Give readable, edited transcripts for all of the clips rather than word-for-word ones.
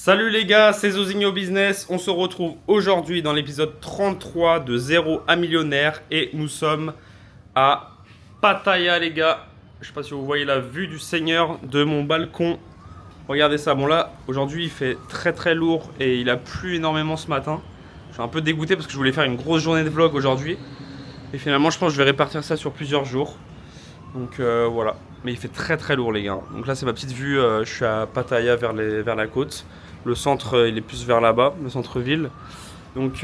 Salut les gars, c'est Zozinho Business. On se retrouve aujourd'hui dans l'épisode 33 de Zéro à Millionnaire et nous sommes à Pattaya les gars. Je sais pas si vous voyez la vue du Seigneur de mon balcon. Regardez ça. Bon là, aujourd'hui il fait très très lourd et il a plu énormément ce matin. Je suis un peu dégoûté parce que je voulais faire une grosse journée de vlog aujourd'hui. Et finalement je pense que je vais répartir ça sur plusieurs jours. Donc voilà. Mais il fait très très lourd les gars. Donc là c'est ma petite vue, je suis à Pattaya vers la côte. Le centre il est plus vers là-bas, le centre-ville. Donc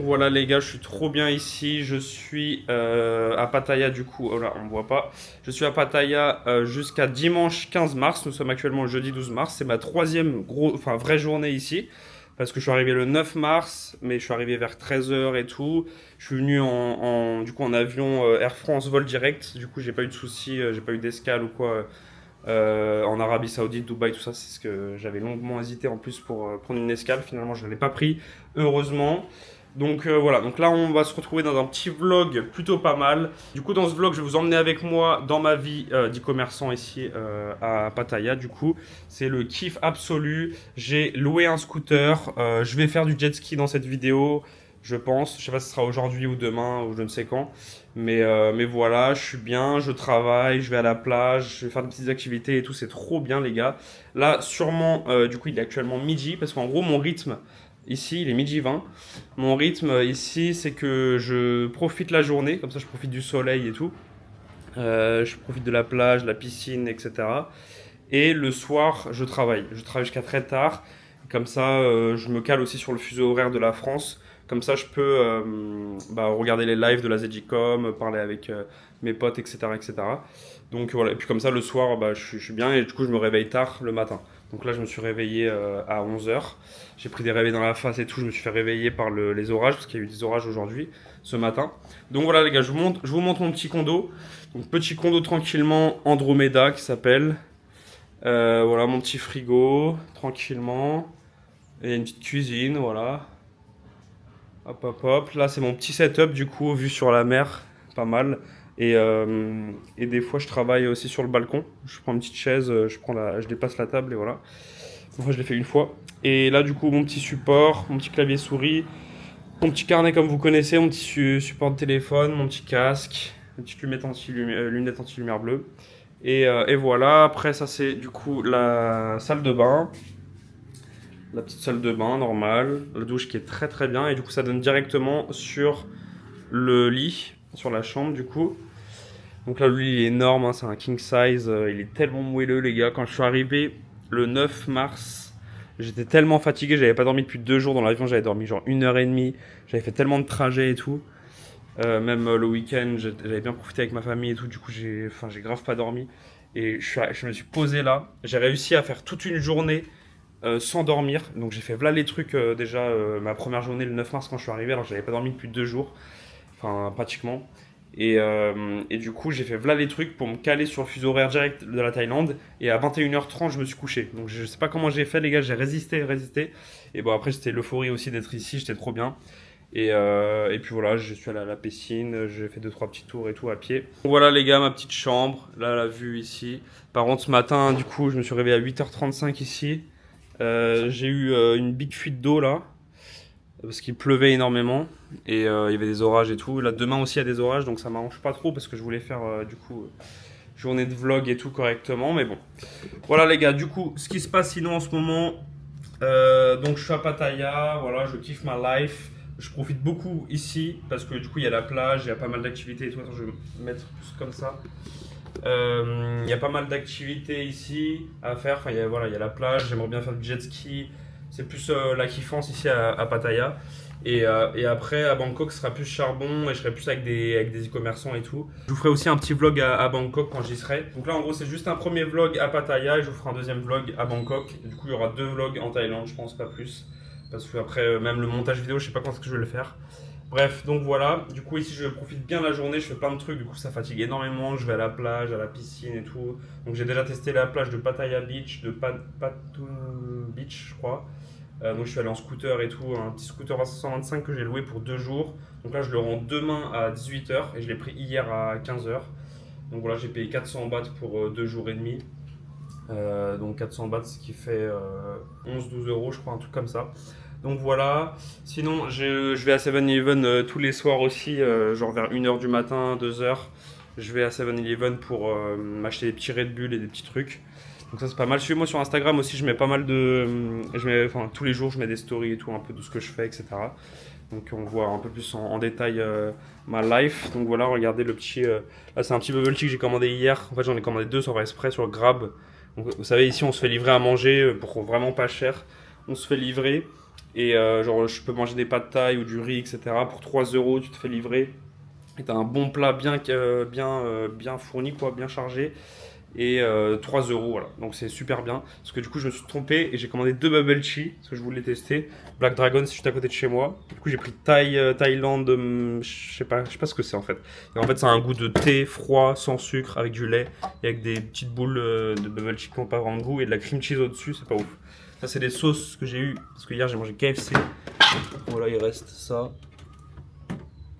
voilà les gars, je suis trop bien ici. Je suis à Pattaya du coup. Oh là, on ne voit pas. Je suis à Pattaya jusqu'à dimanche 15 mars. Nous sommes actuellement le jeudi 12 mars. C'est ma troisième vraie journée ici. Parce que je suis arrivé le 9 mars, mais je suis arrivé vers 13h et tout. Je suis venu du coup, en avion Air France vol direct. Du coup, j'ai pas eu de soucis, j'ai pas eu d'escale ou quoi en Arabie Saoudite, Dubaï, tout ça. C'est ce que j'avais longuement hésité en plus pour prendre une escale. Finalement, je ne l'ai pas pris, heureusement. Donc voilà, donc là on va se retrouver dans un petit vlog plutôt pas mal. Du coup dans ce vlog je vais vous emmener avec moi dans ma vie d'e-commerçant ici à Pattaya. Du coup c'est le kiff absolu. J'ai loué un scooter, je vais faire du jet ski dans cette vidéo je pense. Je sais pas si ce sera aujourd'hui ou demain ou je ne sais quand. Mais voilà, je suis bien, je travaille, je vais à la plage, je vais faire des petites activités et tout, c'est trop bien les gars. Là sûrement, du coup il est actuellement midi parce qu'en gros mon rythme ici il est midi 20. Mon rythme ici, c'est que je profite la journée, comme ça je profite du soleil et tout. Je profite de la plage, de la piscine, etc. Et le soir, je travaille. Je travaille jusqu'à très tard. Comme ça, je me cale aussi sur le fuseau horaire de la France. Comme ça, je peux regarder les lives de la ZGCom, parler avec mes potes, etc., etc. Donc voilà. Et puis comme ça, le soir, je suis bien et du coup, je me réveille tard le matin. Donc là, je me suis réveillé à 11h. J'ai pris des réveils dans la face et tout. Je me suis fait réveiller par les orages, parce qu'il y a eu des orages aujourd'hui, ce matin. Donc voilà, les gars, je vous montre mon petit condo. Donc, petit condo tranquillement, Andromeda qui s'appelle. Voilà, mon petit frigo, tranquillement. Et une petite cuisine, voilà. Hop, hop, hop. Là, c'est mon petit setup, du coup, vue sur la mer. Pas mal. Et des fois, je travaille aussi sur le balcon. Je prends une petite chaise, je dépasse la table et voilà. Moi, je l'ai fait une fois. Et là, du coup, mon petit support, mon petit clavier souris, mon petit carnet comme vous connaissez, mon petit support de téléphone, mon petit casque, une petite lunette anti-lumière bleue. Et voilà, après ça c'est du coup la salle de bain, la petite salle de bain normale, la douche qui est très très bien et du coup ça donne directement sur le lit, sur la chambre du coup. Donc là le lit il est énorme, hein, c'est un king size, il est tellement moelleux les gars. Quand je suis arrivé le 9 mars, j'étais tellement fatigué, j'avais pas dormi depuis 2 jours dans l'avion, j'avais dormi genre 1h30, j'avais fait tellement de trajets et tout. Même le week-end, j'avais bien profité avec ma famille et tout, du coup j'ai grave pas dormi. Et je me suis posé là, j'ai réussi à faire toute une journée sans dormir. Donc j'ai fait voilà les trucs déjà, ma première journée le 9 mars quand je suis arrivé, alors j'avais pas dormi depuis 2 jours, enfin pratiquement. Et du coup j'ai fait voilà les trucs pour me caler sur le fuseau horaire direct de la Thaïlande. Et à 21h30 je me suis couché. Donc je sais pas comment j'ai fait les gars, j'ai résisté. Et bon après c'était l'euphorie aussi d'être ici, j'étais trop bien. Et puis voilà, je suis allé à la piscine, j'ai fait 2-3 petits tours et tout à pied. Voilà les gars, ma petite chambre, là la vue ici. Par contre ce matin, du coup, je me suis réveillé à 8h35 ici. J'ai eu une big fuite d'eau là, parce qu'il pleuvait énormément. Et il y avait des orages et tout. Là demain aussi il y a des orages, donc ça m'arrange pas trop parce que je voulais faire du coup journée de vlog et tout correctement. Mais bon, voilà les gars, du coup, ce qui se passe sinon en ce moment, donc je suis à Pattaya, voilà, je kiffe ma life. Je profite beaucoup ici parce que du coup il y a la plage, il y a pas mal d'activités et tout. Attends, je vais me mettre plus comme ça. Il y a pas mal d'activités ici à faire. Enfin, il y a la plage, j'aimerais bien faire du jet ski. C'est plus la kiffance ici à Pattaya. Et après à Bangkok ce sera plus charbon et je serai plus avec des e-commerçants et tout. Je vous ferai aussi un petit vlog à Bangkok quand j'y serai. Donc là en gros c'est juste un premier vlog à Pattaya et je vous ferai un deuxième vlog à Bangkok. Et du coup il y aura 2 vlogs en Thaïlande, je pense pas plus. Parce que après même le montage vidéo je sais pas quand est-ce que je vais le faire. Bref, donc voilà, du coup ici je profite bien de la journée, je fais plein de trucs, du coup ça fatigue énormément, je vais à la plage, à la piscine et tout. Donc j'ai déjà testé la plage de Pattaya Beach, de Patu Beach je crois. Donc je suis allé en scooter et tout, un petit scooter à 125 que j'ai loué pour 2 jours. Donc là je le rends demain à 18h et je l'ai pris hier à 15h. Donc voilà, j'ai payé 400 bahts pour 2 jours et demi. Donc 400 bahts, ce qui fait 11-12 euros, je crois, un truc comme ça. Donc voilà. Sinon, je vais à 7-Eleven tous les soirs aussi, genre vers 1h du matin, 2h. Je vais à 7-Eleven pour m'acheter des petits Red Bull et des petits trucs. Donc ça c'est pas mal. Suivez-moi sur Instagram aussi, je mets pas mal de... enfin, tous les jours je mets des stories et tout, un peu de ce que je fais, etc. Donc on voit un peu plus en détail ma life. Donc voilà, regardez le petit... Là c'est un petit bubble tea que j'ai commandé hier. En fait j'en ai commandé deux sur exprès sur Grab. Donc, vous savez ici on se fait livrer à manger pour vraiment pas cher. On se fait livrer et genre je peux manger des pâtes thaï ou du riz, etc. Pour 3 euros tu te fais livrer. Et t'as un bon plat bien fourni, quoi, bien chargé. Et 3 euros, voilà. Donc c'est super bien. Parce que du coup, je me suis trompé et j'ai commandé deux bubble tea. Parce que je voulais tester. Black Dragon, c'est juste à côté de chez moi. Du coup, j'ai pris Thaïlande. Je sais pas ce que c'est en fait. Et en fait, ça a un goût de thé froid, sans sucre, avec du lait. Et avec des petites boules de bubble tea qui n'ont pas vraiment de goût. Et de la cream cheese au-dessus, c'est pas ouf. Ça, c'est des sauces que j'ai eu. Parce que hier, j'ai mangé KFC. Voilà, il reste ça.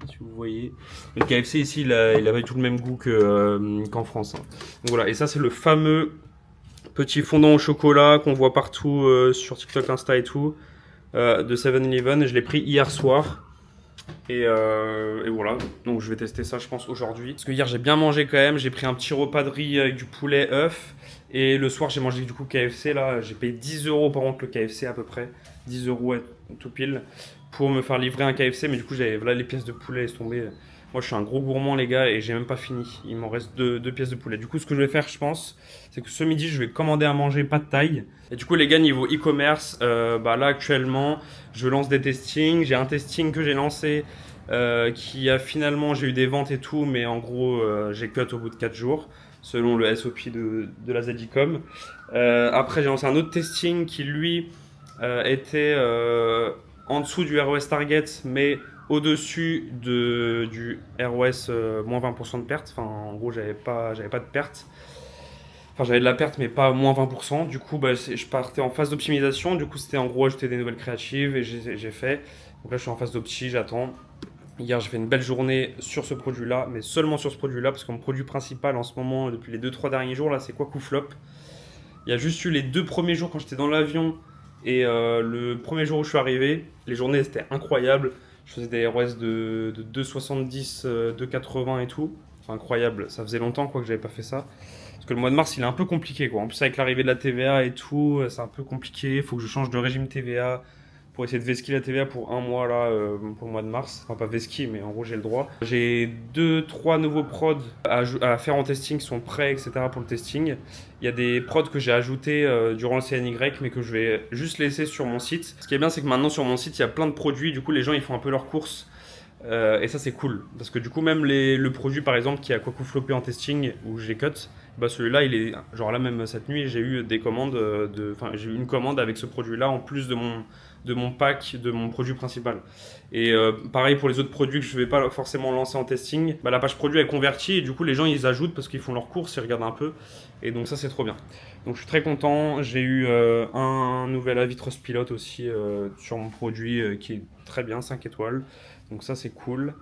Si vous voyez. Le KFC ici, il avait tout le même goût qu'en France. Hein. Donc voilà, et ça c'est le fameux petit fondant au chocolat qu'on voit partout sur TikTok, Insta et tout, de 7-Eleven. Je l'ai pris hier soir. Et voilà, donc je vais tester ça je pense aujourd'hui. Parce que hier j'ai bien mangé quand même, j'ai pris un petit repas de riz avec du poulet, œuf. Et le soir j'ai mangé du coup KFC là, j'ai payé 10 euros par contre le KFC à peu près. 10 euros tout pile pour me faire livrer un KFC, mais du coup j'avais voilà les pièces de poulet laisse tomber. Moi je suis un gros gourmand les gars et j'ai même pas fini, il m'en reste deux pièces de poulet. Du coup ce que je vais faire je pense, c'est que ce midi je vais commander à manger pas de taille. Et du coup les gars niveau e-commerce, là actuellement je lance des testings, j'ai un testing que j'ai lancé qui a finalement, j'ai eu des ventes et tout, mais en gros, j'ai cut au bout de 4 jours, selon le SOP de la ZICOM. Après, j'ai lancé un autre testing qui, lui, était en dessous du ROS Target, mais au-dessus du ROS moins 20% de perte. Enfin, en gros, j'avais pas de perte. Enfin, j'avais de la perte, mais pas moins 20%. Du coup, je partais en phase d'optimisation. Du coup, c'était en gros ajouter des nouvelles créatives et j'ai fait. Donc là, je suis en phase d'opti, j'attends. Hier, j'ai fait une belle journée sur ce produit-là, mais seulement sur ce produit-là, parce que mon produit principal en ce moment, depuis les 2-3 derniers jours, là, c'est Quackflop. Il y a juste eu les 2 premiers jours quand j'étais dans l'avion et le premier jour où je suis arrivé, les journées étaient incroyables. Je faisais des ROS de 2,70, 2,80 et tout. Enfin, incroyable, ça faisait longtemps quoi que j'avais pas fait ça. Parce que le mois de mars, il est un peu compliqué quoi. En plus, avec l'arrivée de la TVA et tout, c'est un peu compliqué. Il faut que je change de régime TVA pour essayer de vesquiller la TVA pour un mois là, pour le mois de mars. Enfin pas vesquiller mais en gros j'ai le droit. J'ai 2-3 nouveaux prods à faire en testing qui sont prêts etc. pour le testing. Il y a des prods que j'ai ajoutés durant le CNY mais que je vais juste laisser sur mon site. Ce qui est bien c'est que maintenant sur mon site il y a plein de produits, du coup les gens ils font un peu leurs courses. Et ça c'est cool parce que du coup même le produit par exemple qui a Quackflopé en testing où j'ai cut, celui-là il est genre là même cette nuit j'ai eu des commandes j'ai eu une commande avec ce produit là en plus de mon pack de mon produit principal. Et pareil pour les autres produits que je vais pas forcément lancer en testing, la page produit est convertie et du coup les gens ils ajoutent parce qu'ils font leurs courses, ils regardent un peu et donc ça c'est trop bien. Donc je suis très content, j'ai eu un nouvel avis Trustpilot aussi sur mon produit qui est très bien, 5 étoiles. Donc ça c'est cool.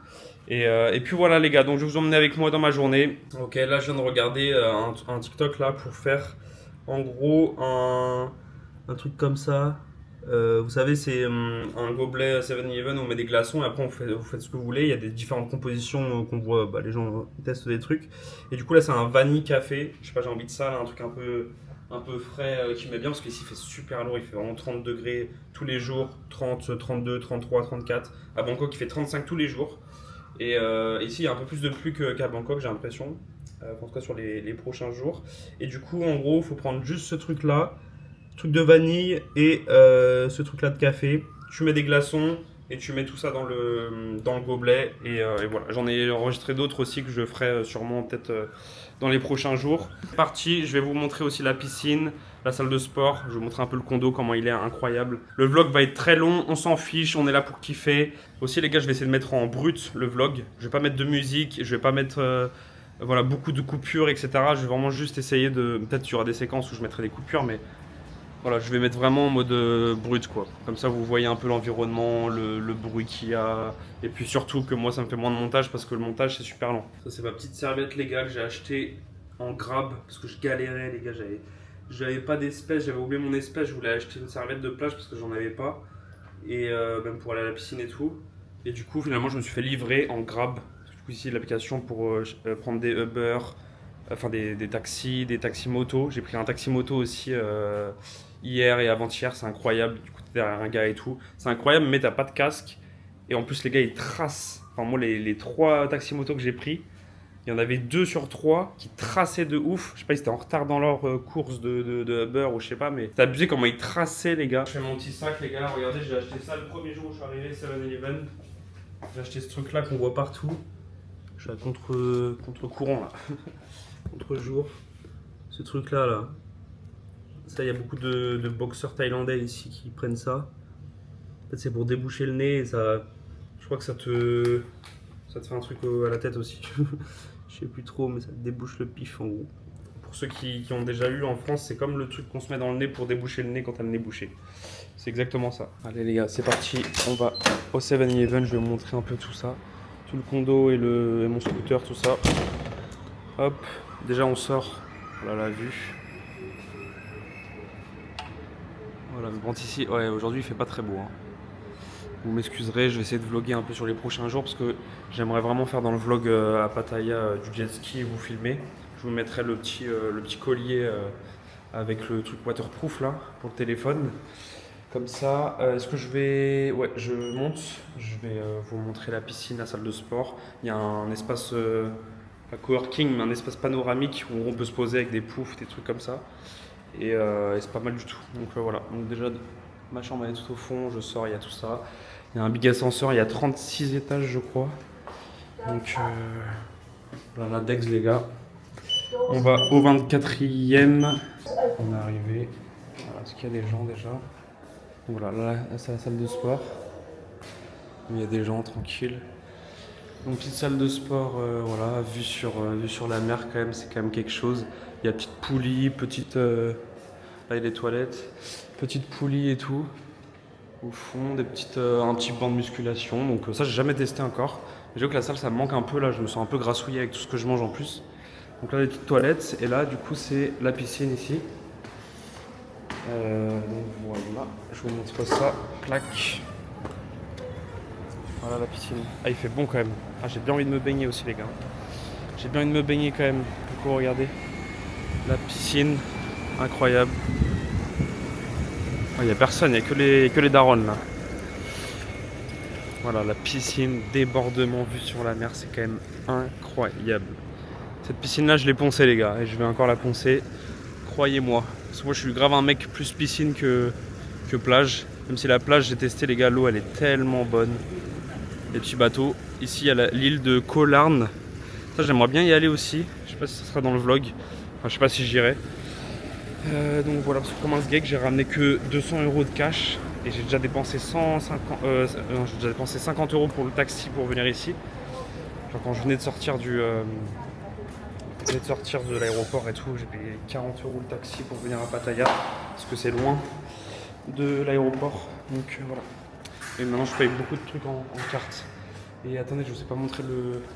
Et puis voilà les gars, donc je vais vous emmener avec moi dans ma journée. Ok, là je viens de regarder un TikTok là pour faire en gros un truc comme ça. Vous savez c'est un gobelet 7-Eleven où on met des glaçons et après vous faites ce que vous voulez. Il y a des différentes compositions qu'on voit, les gens testent des trucs. Et du coup là c'est un vanille café. Je sais pas, j'ai envie de ça, là, un truc un peu frais qui met bien parce qu'ici il fait super lourd, il fait vraiment 30 degrés tous les jours, 30, 32, 33, 34. À Bangkok il fait 35 tous les jours. Et ici il y a un peu plus de pluie qu'à Bangkok j'ai l'impression, en tout cas sur les prochains jours. Et du coup en gros il faut prendre juste ce truc là, truc de vanille et ce truc là de café. Tu mets des glaçons et tu mets tout ça dans le gobelet et voilà. J'en ai enregistré d'autres aussi que je ferai sûrement peut-être dans les prochains jours. C'est parti, je vais vous montrer aussi la piscine, la salle de sport, je vais vous montrer un peu le condo, comment il est incroyable. Le vlog va être très long, on s'en fiche, on est là pour kiffer. Aussi les gars, je vais essayer de mettre en brut le vlog, je vais pas mettre de musique, je vais pas mettre beaucoup de coupures etc. Je vais vraiment juste essayer de, peut-être qu'il y aura des séquences où je mettrai des coupures mais voilà, je vais mettre vraiment en mode brut quoi. Comme ça vous voyez un peu l'environnement, le bruit qu'il y a. Et puis surtout que moi ça me fait moins de montage parce que le montage c'est super lent. Ça c'est ma petite serviette les gars que j'ai acheté en Grab parce que je galérais les gars. J'avais pas d'espèce, j'avais oublié mon espèce, je voulais acheter une serviette de plage parce que j'en avais pas. Et même pour aller à la piscine et tout. Et du coup, finalement, je me suis fait livrer en Grab. Du coup, ici, l'application pour prendre des Uber, enfin des taxis moto. J'ai pris un taxi moto aussi hier et avant-hier, c'est incroyable. Du coup, t'es derrière un gars et tout. C'est incroyable, mais t'as pas de casque. Et en plus, les gars, ils tracent. Enfin, moi, les 3 taxis moto que j'ai pris, il y en avait 2 sur 3 qui traçaient de ouf. Je sais pas, ils étaient en retard dans leur course de Uber ou je sais pas, mais c'est abusé comment ils traçaient, les gars. Je fais mon petit sac, les gars. Regardez, j'ai acheté ça le premier jour où je suis arrivé, 7-Eleven. J'ai acheté ce truc là qu'on voit partout. Je suis à contre-courant là. Contre-jour. Ce truc là. Ça, il y a beaucoup de boxeurs thaïlandais ici qui prennent ça. En fait, c'est pour déboucher le nez et ça. Je crois que ça te fait un truc à la tête aussi. Je sais plus trop, mais ça te débouche le pif en gros. Pour ceux qui ont déjà eu en France, c'est comme le truc qu'on se met dans le nez pour déboucher le nez quand t'as le nez bouché. C'est exactement ça. Allez les gars, c'est parti. On va au 7-Eleven, je vais vous montrer un peu tout ça. Tout le condo et mon scooter, tout ça. Hop, déjà on sort. Voilà la vue. Voilà, mais bon ici, ouais, aujourd'hui il fait pas très beau. Hein. Vous m'excuserez, je vais essayer de vlogger un peu sur les prochains jours parce que j'aimerais vraiment faire dans le vlog à Pattaya du jet ski et vous filmer. Je vous mettrai le petit collier avec le truc waterproof là pour le téléphone. Comme ça, est-ce que je vais... Ouais, je monte. Je vais vous montrer la piscine, la salle de sport. Il y a un espace, pas coworking, mais un espace panoramique où on peut se poser avec des poufs, des trucs comme ça. Et c'est pas mal du tout. Donc voilà. Donc déjà, ma chambre elle est tout au fond. Je sors, il y a tout ça. Il y a un big ascenseur, il y a 36 étages, je crois. Donc voilà la Dex, les gars. On va au 24e. On est arrivé. Voilà, est-ce qu'il y a des gens déjà? Donc voilà, là c'est la salle de sport. Il y a des gens tranquilles. Donc petite salle de sport, voilà, vue sur la mer quand même, c'est quand même quelque chose. Il y a petite poulie, petite... là il y a les toilettes. Petite poulie et tout. Au fond, un petit banc de musculation. Donc ça j'ai jamais testé encore. J'avoue que la salle ça me manque un peu là, je me sens un peu grassouillé avec tout ce que je mange en plus. Donc là les petites toilettes et là du coup c'est la piscine ici. Donc voilà, je vous montre ça, clac. Voilà la piscine. Ah il fait bon quand même. Ah j'ai bien envie de me baigner aussi les gars. J'ai bien envie de me baigner quand même. Du coup regardez. La piscine, incroyable. Il n'y a personne, il n'y a que les darons là. Voilà la piscine, débordement vu sur la mer, c'est quand même incroyable. Cette piscine là je l'ai poncée les gars et je vais encore la poncer. Croyez-moi. Parce que moi je suis grave un mec plus piscine que plage. Même si la plage j'ai testé les gars, l'eau elle est tellement bonne. Les petits bateaux. Ici il y a l'île de Koh Larn. Ça j'aimerais bien y aller aussi. Je sais pas si ça sera dans le vlog. Enfin je sais pas si j'irai. Donc voilà, parce que comme un sgeg j'ai ramené que 200 € de cash. Et j'ai déjà dépensé 50 € pour le taxi pour venir ici. Genre quand je venais de sortir de l'aéroport et tout, j'ai payé 40 € le taxi pour venir à Pattaya parce que c'est loin de l'aéroport. Donc voilà. Et maintenant je paye beaucoup de trucs en carte. Et attendez, je vous ai pas montré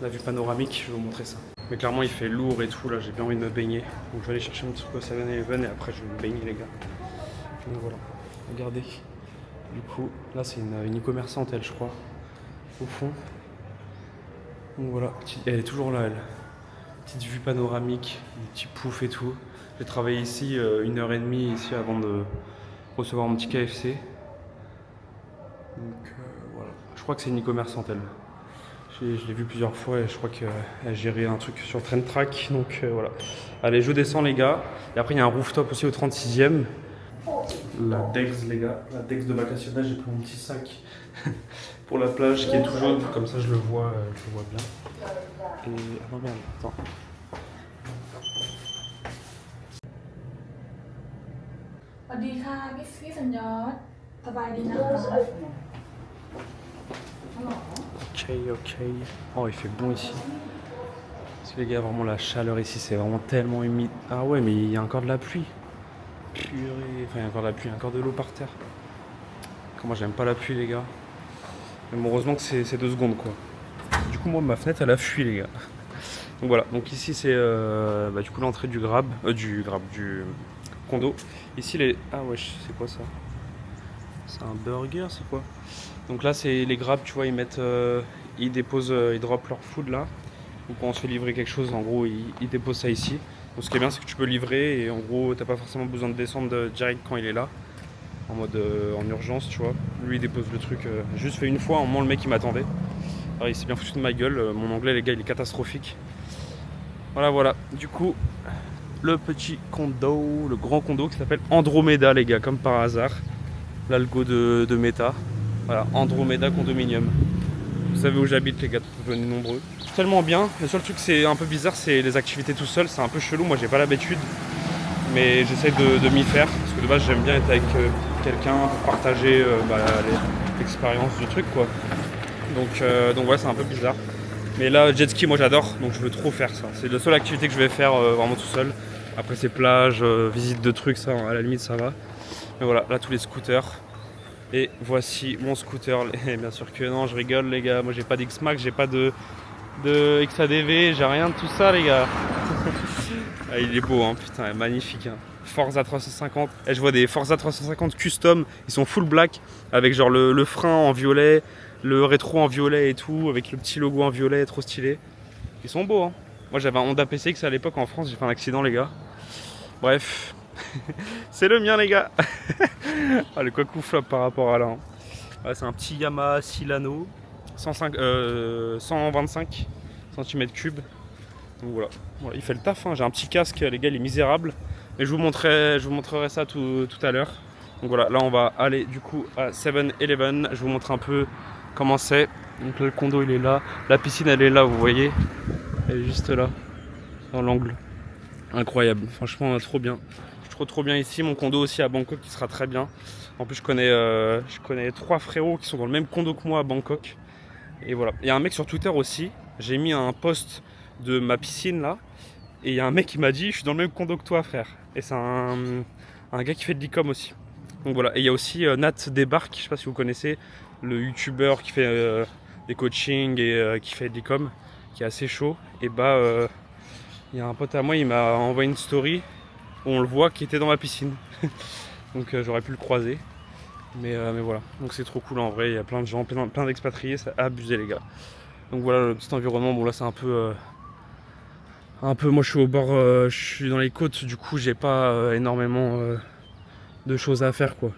la vue panoramique, je vais vous montrer ça. Mais clairement il fait lourd et tout, là j'ai bien envie de me baigner. Donc je vais aller chercher mon truc au 7-Eleven et après je vais me baigner les gars. Donc voilà, regardez. Du coup, là c'est une e-commerçante elle je crois, au fond. Donc voilà, elle est toujours là elle. Petite vue panoramique, des petits poufs et tout. J'ai travaillé ici 1h30 ici avant de recevoir mon petit KFC. Donc voilà, je crois que c'est une e-commerçante elle. Je l'ai vu plusieurs fois et je crois qu'elle gérait un truc sur Train Track. Donc voilà. Allez, je descends les gars. Et après il y a un rooftop aussi au 36e. La Dex les gars, la Dex de Vacacional, j'ai pris mon petit sac pour la plage qui est tout jaune, comme ça je le vois bien. Et... ah non merde, attends. Ok. Oh il fait bon ici. Parce que les gars, vraiment la chaleur ici, c'est vraiment tellement humide. Ah ouais, mais il y a encore de la pluie. Purée. Enfin, il y a encore de la pluie, il y a encore de l'eau par terre. Comment j'aime pas la pluie, les gars. Mais bon, heureusement que c'est 2 secondes, quoi. Du coup, moi, ma fenêtre, elle a fui, les gars. Donc voilà. Donc ici, c'est du coup l'entrée du condo. Ici les... Ah wesh, c'est quoi ça? C'est un burger, c'est quoi? Donc là c'est les grabs, tu vois, ils mettent... ils déposent, ils drop leur food là. Donc quand on se fait livrer quelque chose, en gros ils déposent ça ici. Donc ce qui est bien c'est que tu peux livrer et en gros t'as pas forcément besoin de descendre direct quand il est là. En mode en urgence, tu vois. Lui il dépose le truc. J'ai juste fait une fois, un moment le mec il m'attendait. Alors il s'est bien foutu de ma gueule. Mon anglais les gars il est catastrophique. Voilà. Du coup, le petit condo, le grand condo qui s'appelle Andromeda les gars, comme par hasard. L'algo de Meta. Voilà, Andromeda Condominium. Vous savez où j'habite les gars, venez nombreux. Tellement bien. Le seul truc c'est un peu bizarre, c'est les activités tout seul. C'est un peu chelou, moi j'ai pas l'habitude. Mais j'essaie de m'y faire. Parce que de base j'aime bien être avec quelqu'un pour partager l'expérience du truc quoi. Donc ouais, c'est un peu bizarre. Mais là, jet ski, moi j'adore, donc je veux trop faire ça. C'est la seule activité que je vais faire vraiment tout seul. Après, c'est plage, visite de trucs, ça, à la limite, ça va. Mais voilà, là, tous les scooters. Et voici mon scooter. Et bien sûr que non, je rigole, les gars. Moi, j'ai pas d'X-Max, j'ai pas de XADV, j'ai rien de tout ça, les gars. Ah, il est beau, hein, putain, magnifique. Hein. Forza 350. Et je vois des Forza 350 custom, ils sont full black, avec genre le frein en violet. Le rétro en violet et tout, avec le petit logo en violet, trop stylé. Ils sont beaux, hein. Moi j'avais un Honda PCX à l'époque en France, j'ai fait un accident les gars. Bref, c'est le mien les gars. Ah, le coq flop par rapport à là. Hein. Ouais, c'est un petit Yamaha Silano, 125 cm3. Donc voilà, il fait le taf, hein. J'ai un petit casque les gars, il est misérable. Mais je vous montrerai ça tout à l'heure. Donc voilà, là on va aller du coup à 7-Eleven, je vous montre un peu comment c'est. Donc le condo il est là, la piscine elle est là, vous voyez, elle est juste là, dans l'angle. Incroyable, franchement trop bien. Je trouve trop bien ici, mon condo aussi à Bangkok qui sera très bien. En plus je connais 3 frérots qui sont dans le même condo que moi à Bangkok. Et voilà, il y a un mec sur Twitter aussi, j'ai mis un post de ma piscine là. Et il y a un mec qui m'a dit, je suis dans le même condo que toi frère. Et c'est un gars qui fait de l'e-com aussi. Donc voilà, et il y a aussi Nat Débarque, je sais pas si vous connaissez, le youtubeur qui fait des coachings et qui fait de l'e-com, qui est assez chaud. Et bah, il y a un pote à moi, il m'a envoyé une story où on le voit qui était dans ma piscine. Donc j'aurais pu le croiser. Mais voilà, donc c'est trop cool en vrai, il y a plein de gens, plein d'expatriés, c'est abusé les gars. Donc voilà le petit environnement, bon là c'est un peu, moi je suis au bord, je suis dans les côtes, du coup j'ai pas énormément de choses à faire quoi.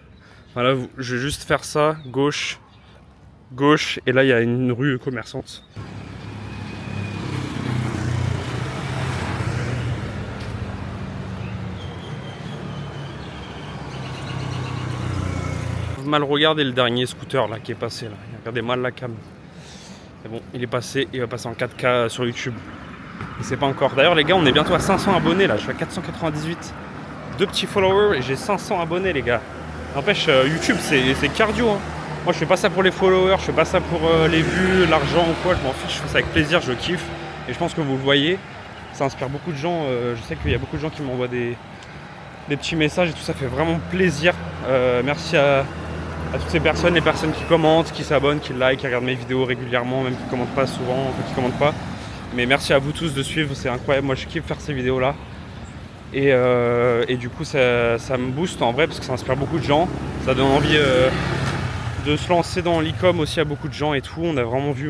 Voilà, je vais juste faire ça, gauche, et là il y a une rue commerçante. Mal regardé le dernier scooter là qui est passé là, regardez mal la cam. Mais bon, il est passé, il va passer en 4K sur YouTube. Et c'est pas encore. D'ailleurs les gars, on est bientôt à 500 abonnés là, je suis à 498. 2 petits followers et j'ai 500 abonnés les gars. N'empêche, YouTube c'est cardio hein. Moi je fais pas ça pour les followers, je fais pas ça pour les vues, l'argent ou quoi, je m'en fiche, je fais ça avec plaisir, je kiffe. Et je pense que vous le voyez, ça inspire beaucoup de gens. Je sais qu'il y a beaucoup de gens qui m'envoient des petits messages et tout, ça fait vraiment plaisir. Merci à toutes ces personnes, les personnes qui commentent, qui s'abonnent, qui like, qui regardent mes vidéos régulièrement, même qui commentent pas souvent, enfin qui commentent pas. Mais merci à vous tous de suivre, c'est incroyable, moi je kiffe faire ces vidéos là. Et du coup ça me booste en vrai parce que ça inspire beaucoup de gens. Ça donne envie de se lancer dans l'e-com aussi à beaucoup de gens et tout. On a vraiment vu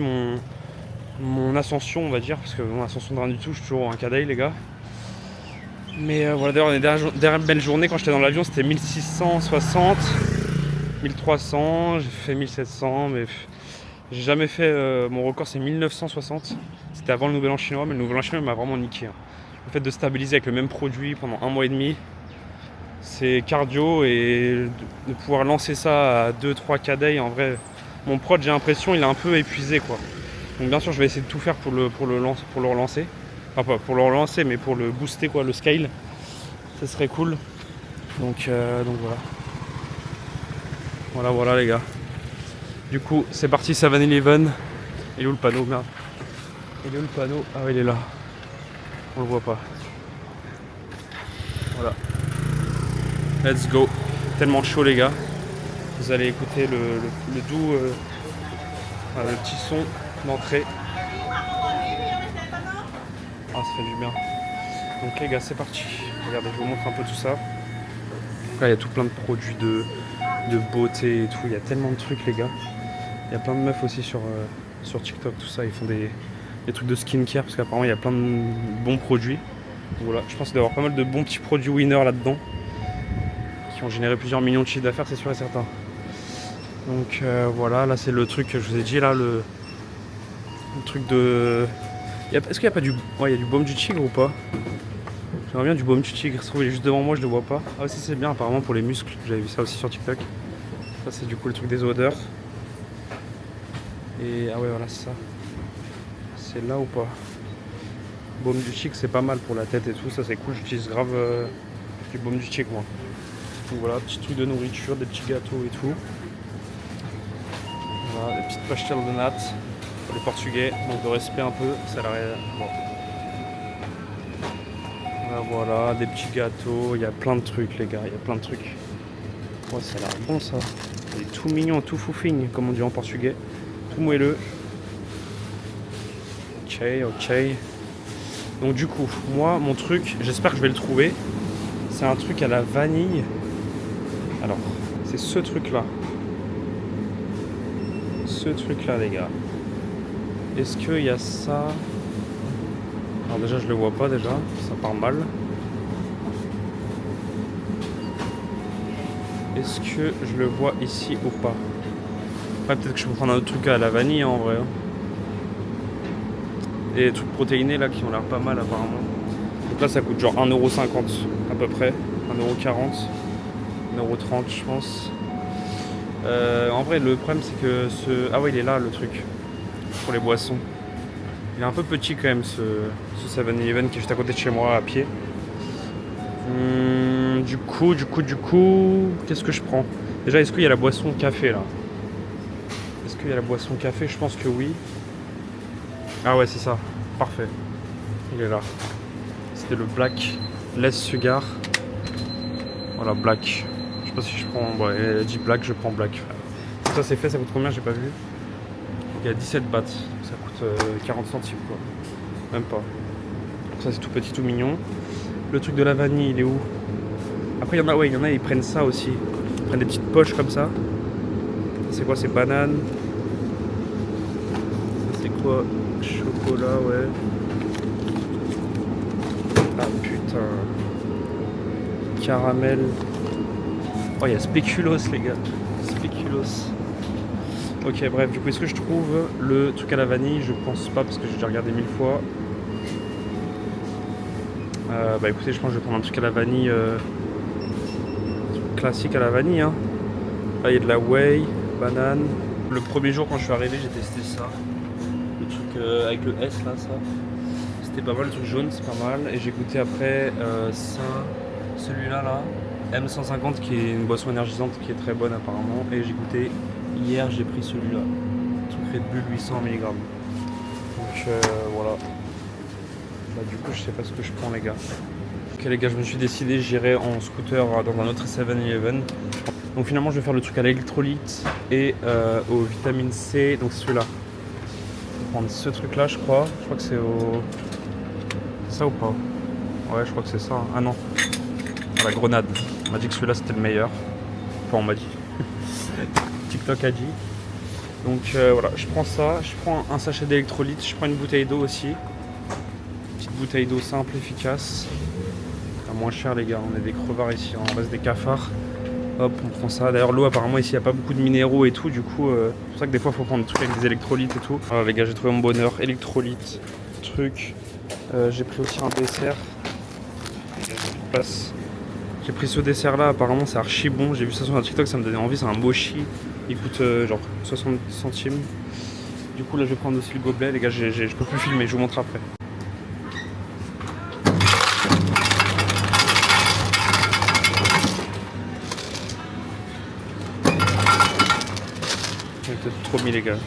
mon ascension on va dire, parce que mon ascension de rien du tout, je suis toujours en cadaille les gars. Mais voilà, d'ailleurs les dernières belles journées quand j'étais dans l'avion c'était 1660, 1300, j'ai fait 1700 mais j'ai jamais fait, mon record c'est 1960. C'était avant le nouvel an chinois, mais le nouvel an chinois m'a vraiment niqué hein. Le fait de stabiliser avec le même produit pendant 1 mois et demi, c'est cardio, et de pouvoir lancer ça à 2-3 cadets, en vrai, mon prod j'ai l'impression il est un peu épuisé quoi. Donc bien sûr je vais essayer de tout faire pour le relancer. Enfin pas pour le relancer mais pour le booster quoi, le scale. Ça serait cool. Donc voilà. Voilà les gars. Du coup c'est parti 7-Eleven. Il est où le panneau, merde? Il est où le panneau? Ah ouais, il est là. On le voit pas. Voilà. Let's go. Tellement chaud les gars. Vous allez écouter le doux, le petit son d'entrée. Ah ça fait du bien. Donc les gars c'est parti. Regardez, je vous montre un peu tout ça. Là, il y a tout plein de produits de beauté et tout. Il y a tellement de trucs, les gars. Il y a plein de meufs aussi sur TikTok, tout ça. Ils font des trucs de skincare parce qu'apparemment, il y a plein de bons produits. Donc voilà, je pense qu'il doit y avoir pas mal de bons petits produits winner là-dedans qui ont généré plusieurs millions de chiffres d'affaires, c'est sûr et certain. Donc voilà, là, c'est le truc que je vous ai dit, là, le truc de... Est-ce qu'il n'y a pas du... Ouais, il y a du baume du tigre ou pas? J'aimerais bien du baume du tigre, il se trouve il est juste devant moi, je le vois pas. Ah aussi c'est bien apparemment pour les muscles, j'avais vu ça aussi sur TikTok. Ça c'est du coup le truc des odeurs. Et ah ouais voilà c'est ça. C'est là ou pas? Baume du tigre c'est pas mal pour la tête et tout, ça c'est cool, j'utilise grave du baume du tigre moi. Donc voilà, petit truc de nourriture, des petits gâteaux et tout. Voilà, des petites pastel de nattes pour les portugais, donc de respect un peu, ça a l'air... Bon. Voilà, des petits gâteaux, il y a plein de trucs les gars, il y a plein de trucs. Ouais, ça a l'air bon ça. Il est tout mignon, tout foufigne, comme on dit en portugais. Tout moelleux. Ok, ok. Donc du coup, moi, mon truc, j'espère que je vais le trouver. C'est un truc à la vanille. Alors, c'est ce truc-là. Ce truc-là, les gars. Est-ce qu'il y a ça? Alors déjà, je le vois pas déjà. Ça part mal. Est-ce que je le vois ici ou pas? Ouais, peut-être que je peux prendre un autre truc à la vanille hein, en vrai. Et des trucs protéinés là qui ont l'air pas mal apparemment. Donc là ça coûte genre 1,50€ à peu près. 1,40€. 1,30€ je pense. En vrai le problème c'est que ce... Ah ouais il est là le truc. Pour les boissons. Il est un peu petit quand même ce 7-Eleven qui est juste à côté de chez moi à pied. Du coup, qu'est-ce que je prends? Déjà, est-ce qu'il y a la boisson café là? Est-ce qu'il y a la boisson café? Je pense que oui. Ah ouais, c'est ça. Parfait. Il est là. C'était le Black Less Sugar. Voilà, Black. Je sais pas si je prends... Ouais, elle a dit Black, je prends Black. Ça c'est fait, ça coûte combien? J'ai pas vu. Il y a 17 bahts. Ça coûte 40 centimes quoi. Même pas. Ça c'est tout petit, tout mignon. Le truc de la vanille, il est où? Après, il y en a, ils prennent ça aussi. Ils prennent des petites poches comme ça. C'est quoi? C'est banane. C'est quoi? Chocolat, ouais. Ah putain. Caramel. Oh, il y a spéculoos, les gars. Spéculoos. Ok, bref, du coup, est-ce que je trouve le truc à la vanille? Je pense pas parce que j'ai déjà regardé 1000 fois. Bah écoutez, je pense que je vais prendre un truc à la vanille. Classique à la vanille. Hein. Là, il y a de la whey, banane. Le premier jour, quand je suis arrivé, j'ai testé ça. Le truc avec le S là, ça. C'était pas mal, le truc jaune, c'est pas mal. Et j'ai goûté après ça, celui-là, là, M150, qui est une boisson énergisante qui est très bonne apparemment. Et j'ai goûté hier, j'ai pris celui-là. Le truc Red Bull 800 mg. Donc voilà. Bah, du coup, je sais pas ce que je prends, les gars. Ok, les gars, je me suis décidé, j'irai en scooter dans un autre 7-Eleven. Donc finalement, je vais faire le truc à l'électrolyte et aux vitamines C. Donc c'est celui-là. Je vais prendre ce truc-là, je crois. Je crois que c'est au... C'est ça ou pas? Ouais, je crois que c'est ça. Ah non. À la grenade. On m'a dit que celui-là, c'était le meilleur. Enfin, on m'a dit. TikTok a dit. Donc voilà, je prends ça. Je prends un sachet d'électrolyte. Je prends une bouteille d'eau aussi. Petite bouteille d'eau simple, efficace. Moins cher les gars, on est des crevards ici, on reste des cafards. Hop, on prend ça. D'ailleurs l'eau apparemment ici il n'y a pas beaucoup de minéraux et tout, du coup c'est pour ça que des fois il faut prendre des trucs avec des électrolytes et tout. Ah, les gars, j'ai trouvé mon bonheur, électrolytes, truc. J'ai pris aussi un dessert. J'ai pris ce dessert là, apparemment c'est archi bon. J'ai vu ça sur un TikTok, ça me donnait envie, c'est un mochi. Il coûte genre 60 centimes. Du coup là je vais prendre aussi le gobelet, les gars, je peux plus filmer, je vous montre après. J'ai peut-être trop mis les gars.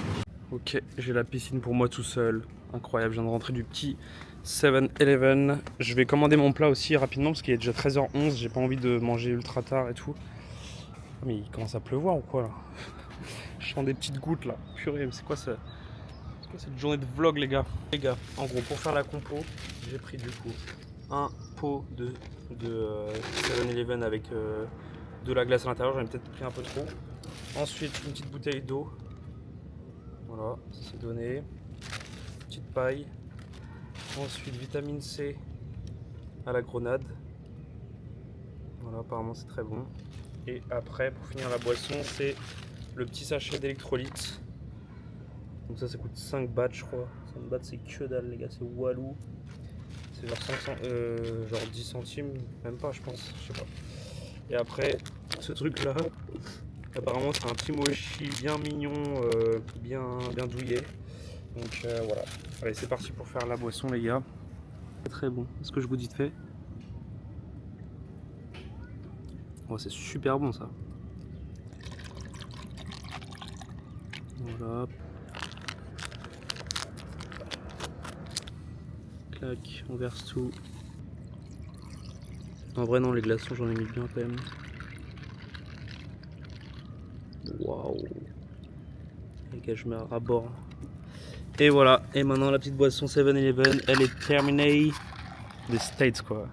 Ok, j'ai la piscine pour moi tout seul. Incroyable, je viens de rentrer du petit 7-Eleven. Je vais commander mon plat aussi rapidement parce qu'il est déjà 13h11. J'ai pas envie de manger ultra tard et tout. Mais il commence à pleuvoir ou quoi là? Je sens des petites gouttes là. Purée, mais c'est quoi ça? C'est quoi cette journée de vlog les gars? Les gars, en gros, pour faire la compo, j'ai pris du coup un pot de 7-Eleven avec de la glace à l'intérieur, j'en ai peut-être pris un peu trop. Ensuite, une petite bouteille d'eau. Voilà, ça c'est donné. Petite paille. Ensuite, vitamine C à la grenade. Voilà, apparemment c'est très bon. Et après, pour finir la boisson, c'est le petit sachet d'électrolytes. Donc ça coûte 5 bahts je crois. 5 bahts c'est que dalle les gars, c'est walou. C'est genre 10 centimes, même pas je pense, je sais pas. Et après, ce truc là, apparemment c'est un petit mochi bien mignon, bien douillé. Donc voilà. Allez c'est parti pour faire la boisson les gars. Très bon, est-ce que je vous dis de fait? Oh c'est super bon ça. Voilà. Clac, on verse tout. En vrai non, les glaçons j'en ai mis bien quand même. Waouh. Les gars, je mets à bord. Et voilà, et maintenant la petite boisson 7-Eleven, elle est terminée. Des States quoi.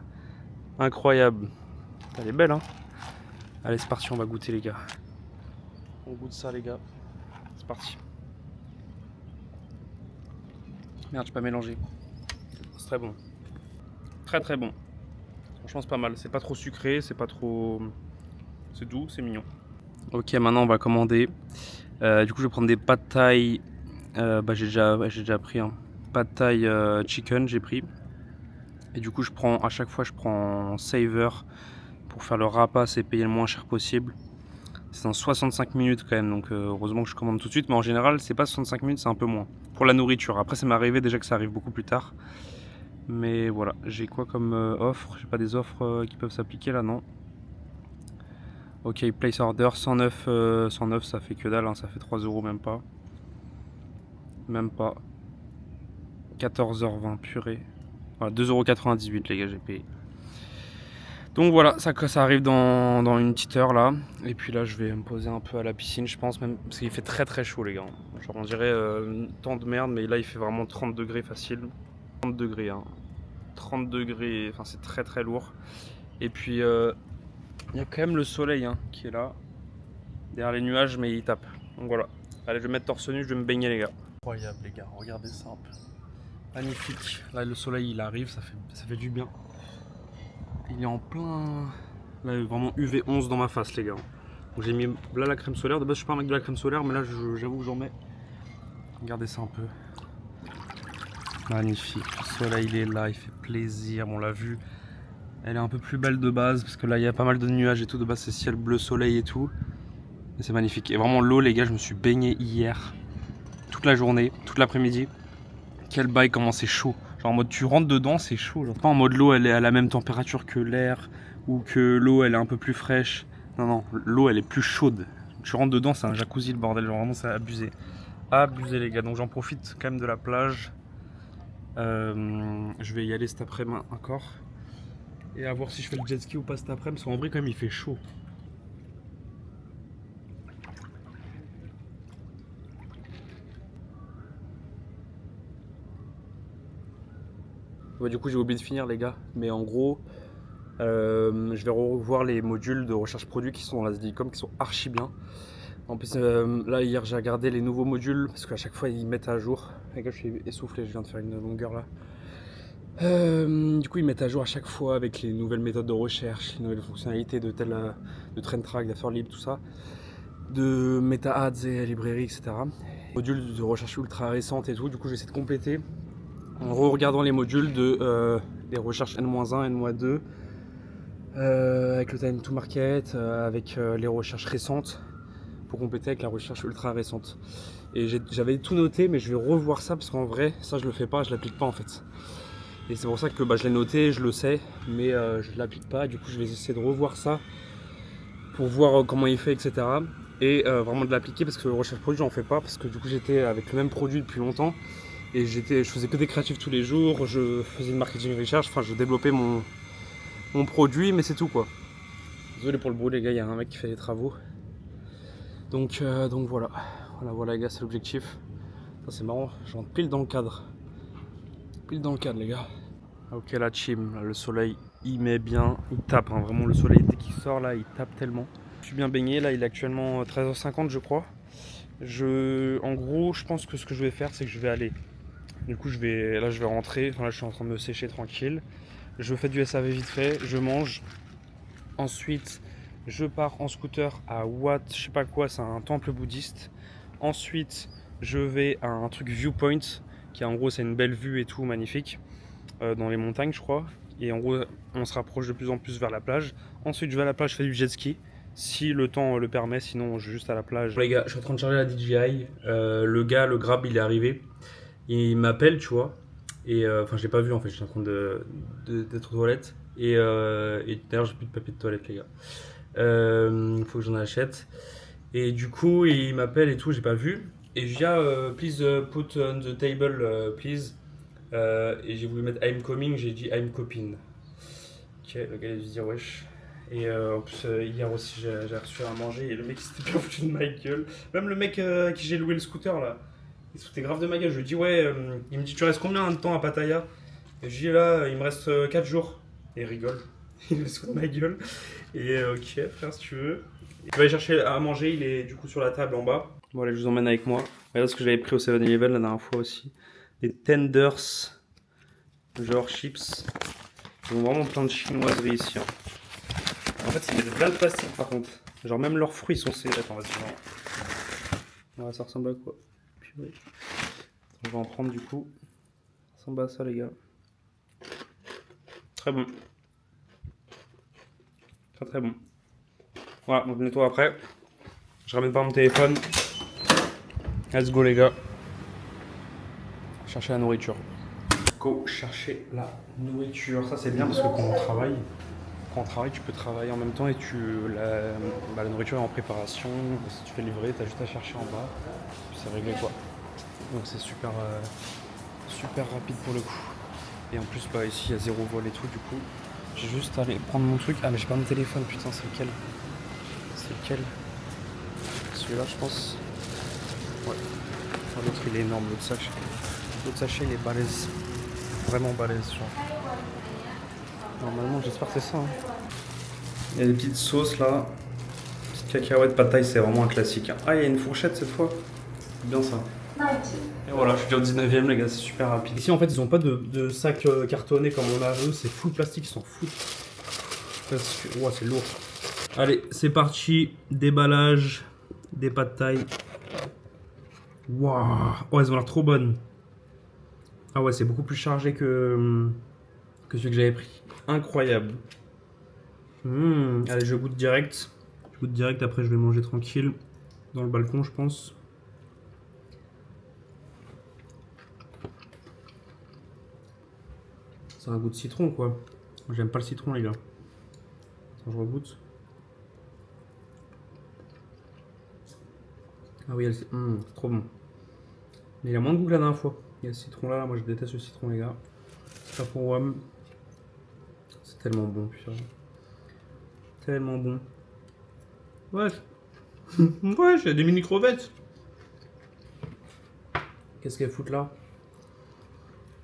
Incroyable. Elle est belle hein. Allez c'est parti, on va goûter les gars. On goûte ça les gars. C'est parti. Merde, j'ai pas mélangé. C'est très bon. Très bon. Franchement c'est pas mal. C'est pas trop sucré, c'est pas trop... C'est doux, c'est mignon. Ok, maintenant on va commander. Du coup je vais prendre des pad thai. J'ai déjà pris un pad thai chicken, j'ai pris. Et du coup à chaque fois je prends Saver pour faire le rapace et payer le moins cher possible. C'est dans 65 minutes quand même, donc heureusement que je commande tout de suite. Mais en général c'est pas 65 minutes, c'est un peu moins. Pour la nourriture, après ça m'est arrivé déjà que ça arrive beaucoup plus tard. Mais voilà, j'ai quoi comme offre? J'ai pas des offres qui peuvent s'appliquer là, non. Ok, place order, 109, 109 ça fait que dalle, hein, ça fait 3 euros même pas. Même pas. 14h20, purée. Voilà, 2,98€ les gars, j'ai payé. Donc voilà, ça arrive dans une petite heure là. Et puis là, je vais me poser un peu à la piscine, je pense, même parce qu'il fait très chaud les gars. Genre on dirait tant de merde, mais là il fait vraiment 30 degrés facile. 30 degrés, hein. 30 degrés, enfin c'est très lourd. Et puis il y a quand même le soleil hein, qui est là, derrière les nuages, mais il tape. Donc voilà. Allez, je vais mettre torse nu, je vais me baigner les gars. Incroyable les gars, regardez ça un peu. Magnifique. Là le soleil il arrive, ça fait du bien. Il est en plein... Là vraiment UV11 dans ma face les gars. Donc j'ai mis là la crème solaire. De base je suis pas un mec de la crème solaire, mais là j'avoue que j'en mets. Regardez ça un peu. Magnifique. Le soleil il est là, il fait plaisir. On l'a vu. Elle est un peu plus belle de base parce que là il y a pas mal de nuages et tout. De base c'est ciel bleu, soleil et tout. Et c'est magnifique. Et vraiment l'eau les gars, je me suis baigné hier. Toute la journée, toute l'après-midi. Quel bail, comment c'est chaud. Genre en mode tu rentres dedans, c'est chaud. Genre pas en mode l'eau elle est à la même température que l'air ou que l'eau elle est un peu plus fraîche. Non, l'eau elle est plus chaude. Tu rentres dedans, c'est un jacuzzi le bordel. Genre vraiment c'est abusé. Abusé les gars. Donc j'en profite quand même de la plage. Je vais y aller cet après-midi encore. Et à voir si je fais le jet ski ou pas cet après-midi. Parce qu'en vrai quand même il fait chaud. Ouais, du coup j'ai oublié de finir les gars, mais en gros je vais revoir les modules de recherche produit qui sont dans la SDICOM qui sont archi bien. En plus là hier j'ai regardé les nouveaux modules parce qu'à chaque fois ils mettent à jour. Les gars je suis essoufflé, je viens de faire une longueur là. Du coup ils mettent à jour à chaque fois avec les nouvelles méthodes de recherche, les nouvelles fonctionnalités de Trend Track, d'affaires libres, tout ça, de Meta Ads et librairie, etc. Modules de recherche ultra récentes et tout, du coup j'essaie de compléter en regardant les modules de des recherches N-1, N-2 avec le time to market, avec les recherches récentes pour compléter avec la recherche ultra récente. Et j'avais tout noté, mais je vais revoir ça parce qu'en vrai ça je le fais pas, je l'applique pas en fait. Et c'est pour ça que je l'ai noté, je le sais, mais je l'applique pas. Du coup je vais essayer de revoir ça pour voir comment il fait, etc. Et vraiment de l'appliquer parce que recherche produit j'en fais pas parce que du coup j'étais avec le même produit depuis longtemps. Et je faisais que des créatifs tous les jours, je faisais du marketing research, enfin je développais mon produit, mais c'est tout quoi. Désolé pour le bruit les gars, il y a un mec qui fait des travaux. Donc voilà, les gars, c'est l'objectif. C'est marrant, je rentre pile dans le cadre. Pile dans le cadre les gars. Ok la chim, là, le soleil il met bien, il tape, hein, vraiment le soleil dès qu'il sort là il tape tellement. Je suis bien baigné, là il est actuellement 13h50 je crois. En gros, je pense que ce que je vais faire, c'est que je vais aller. Du coup, je vais rentrer. Enfin, là, je suis en train de me sécher tranquille. Je fais du SAV vite fait, je mange. Ensuite, je pars en scooter à Wat, je sais pas quoi, c'est un temple bouddhiste. Ensuite, je vais à un truc Viewpoint, qui en gros, c'est une belle vue et tout, magnifique, dans les montagnes, je crois. Et en gros, on se rapproche de plus en plus vers la plage. Ensuite, je vais à la plage, je fais du jet ski, si le temps le permet, sinon je vais juste à la plage. Bon, les gars, je suis en train de charger la DJI. Le gars, le grab, il est arrivé. Il m'appelle, tu vois. Et enfin, je l'ai pas vu en fait, j'étais en train d'être aux toilettes. Et d'ailleurs, j'ai plus de papier de toilette, les gars. Faut que j'en achète. Et du coup, il m'appelle et tout, j'ai pas vu. Et je dis, please put on the table, please. Et j'ai voulu mettre I'm coming, j'ai dit I'm copine. Ok, le gars il a dû se dire wesh. Et en plus, hier aussi, j'ai reçu à manger et le mec il s'était bien foutu de ma gueule. Même le mec à qui j'ai loué le scooter là, il se foutait grave de ma gueule. Je lui dis, ouais, il me dit, tu restes combien de temps à Pattaya? Et je dis, là, il me reste 4 jours. Et il rigole. Il me fout de ma gueule. Et ok, frère, si tu veux. Il va aller chercher à manger, il est du coup sur la table en bas. Bon, allez, je vous emmène avec moi. Regardez ce que j'avais pris au 7-Eleven la dernière fois aussi. Des tenders, genre chips. Ils ont vraiment plein de chinoiseries ici. Hein. En fait, c'est des plein de plastique par contre. Genre, même leurs fruits sont serrés. Attends, vas-y, ouais, ça ressemble à quoi? Puis, oui. On va en prendre du coup. Ça ressemble à ça, les gars. Très bon. Très très bon. Voilà, donc je nettoie après. Je ramène pas mon téléphone. Let's go, les gars. Chercher la nourriture. Go chercher la nourriture. Ça, c'est bien parce que quand on travaille, tu peux travailler en même temps et la nourriture est en préparation. Si tu fais livrer, tu as juste à chercher en bas. Puis c'est réglé quoi. Donc c'est super, super rapide pour le coup. Et en plus, bah, ici, il y a zéro vol et tout. Du coup, j'ai juste à aller prendre mon truc. Ah, mais j'ai pas mon téléphone, putain, c'est lequel? C'est lequel? Celui-là, je pense. Ouais. Enfin, l'autre, il est énorme, l'autre sachet. L'autre sachet, il est balèze. Vraiment balèze, genre. Normalement, j'espère que c'est ça. Hein. Il y a des petites sauces là. Petite cacahuète, pad thaï, c'est vraiment un classique. Hein. Ah, il y a une fourchette cette fois. C'est bien ça. Et voilà, je suis déjà au 19ème, les gars, c'est super rapide. Ici, en fait, ils ont pas de sac cartonné comme on a eux, c'est full plastique, ils s'en foutent. Parce que, ouais, c'est lourd. Allez, c'est parti. Déballage des pad thaï. Waouh! Oh, elles ont l'air trop bonnes. Ah ouais, c'est beaucoup plus chargé que celui que j'avais pris. Incroyable. Allez, je goûte direct. Je goûte direct, après je vais manger tranquille. Dans le balcon, je pense. C'est un goût de citron, quoi. J'aime pas le citron, les gars. Attends, je regoute. Ah oui, c'est trop bon. Mais il y a moins de goût que la dernière fois. Il y a le citron là, moi je déteste le citron, les gars. C'est pas pour WAM. C'est tellement bon, putain. Tellement bon. Ouais. Ouais, j'ai des mini crevettes. Qu'est-ce qu'elles foutent là?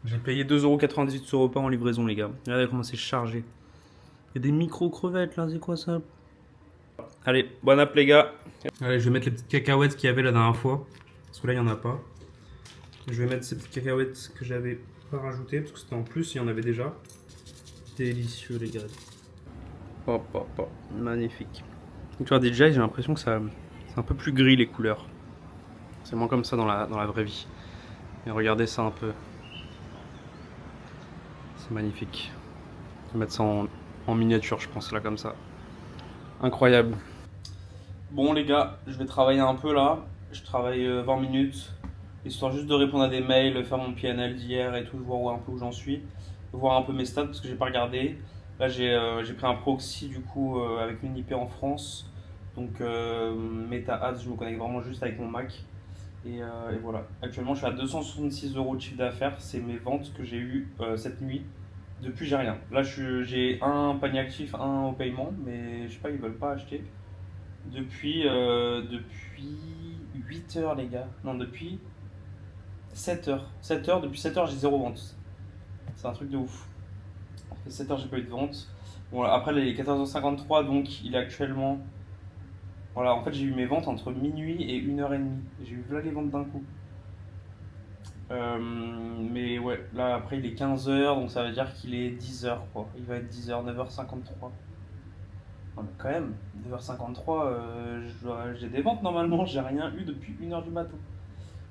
J'ai payé 2,98€ ce repas en livraison, les gars. Regardez comment c'est chargé. Il y a des micro crevettes là, c'est quoi ça? Allez, bon app, les gars. Allez, je vais mettre les petites cacahuètes qu'il y avait la dernière fois. Parce que là, il n'y en a pas. Je vais mettre ces petites cacahuètes que j'avais pas rajoutées. Parce que c'était en plus, il y en avait déjà. Délicieux, les gars. Hop, hop, hop. Magnifique. Donc, tu vois, déjà, j'ai l'impression que c'est un peu plus gris les couleurs. C'est moins comme ça dans la vraie vie. Et regardez ça un peu. C'est magnifique. Je vais mettre ça en miniature, je pense, là, comme ça. Incroyable. Bon, les gars, je vais travailler un peu là. Je travaille 20 minutes. Histoire juste de répondre à des mails, faire mon PNL d'hier et tout, voir un peu où j'en suis. Voir un peu mes stats parce que j'ai pas regardé. Là, j'ai pris un proxy du coup avec une IP en France. Donc, Meta Ads, je me connecte vraiment juste avec mon Mac. Et voilà. Actuellement, je suis à 266€ de chiffre d'affaires. C'est mes ventes que j'ai eues cette nuit. Depuis, j'ai rien. Là, j'ai un panier actif, un au paiement, mais je sais pas, ils veulent pas acheter. Depuis 8 heures, les gars. Non, depuis 7 heures. 7 heures, depuis 7 heures, j'ai zéro vente. C'est un truc de ouf. Ça fait 7 heures, j'ai pas eu de vente. Bon, après, les 14h53, donc il est actuellement Voilà, en fait j'ai eu mes ventes entre minuit et 1h30. J'ai eu là les ventes d'un coup. Mais ouais, là après il est 15h, donc ça veut dire qu'il est 10h quoi. Il va être 10h, 9h53. Ouais, mais quand même, 9h53, j'ai des ventes normalement, j'ai rien eu depuis 1h du matin.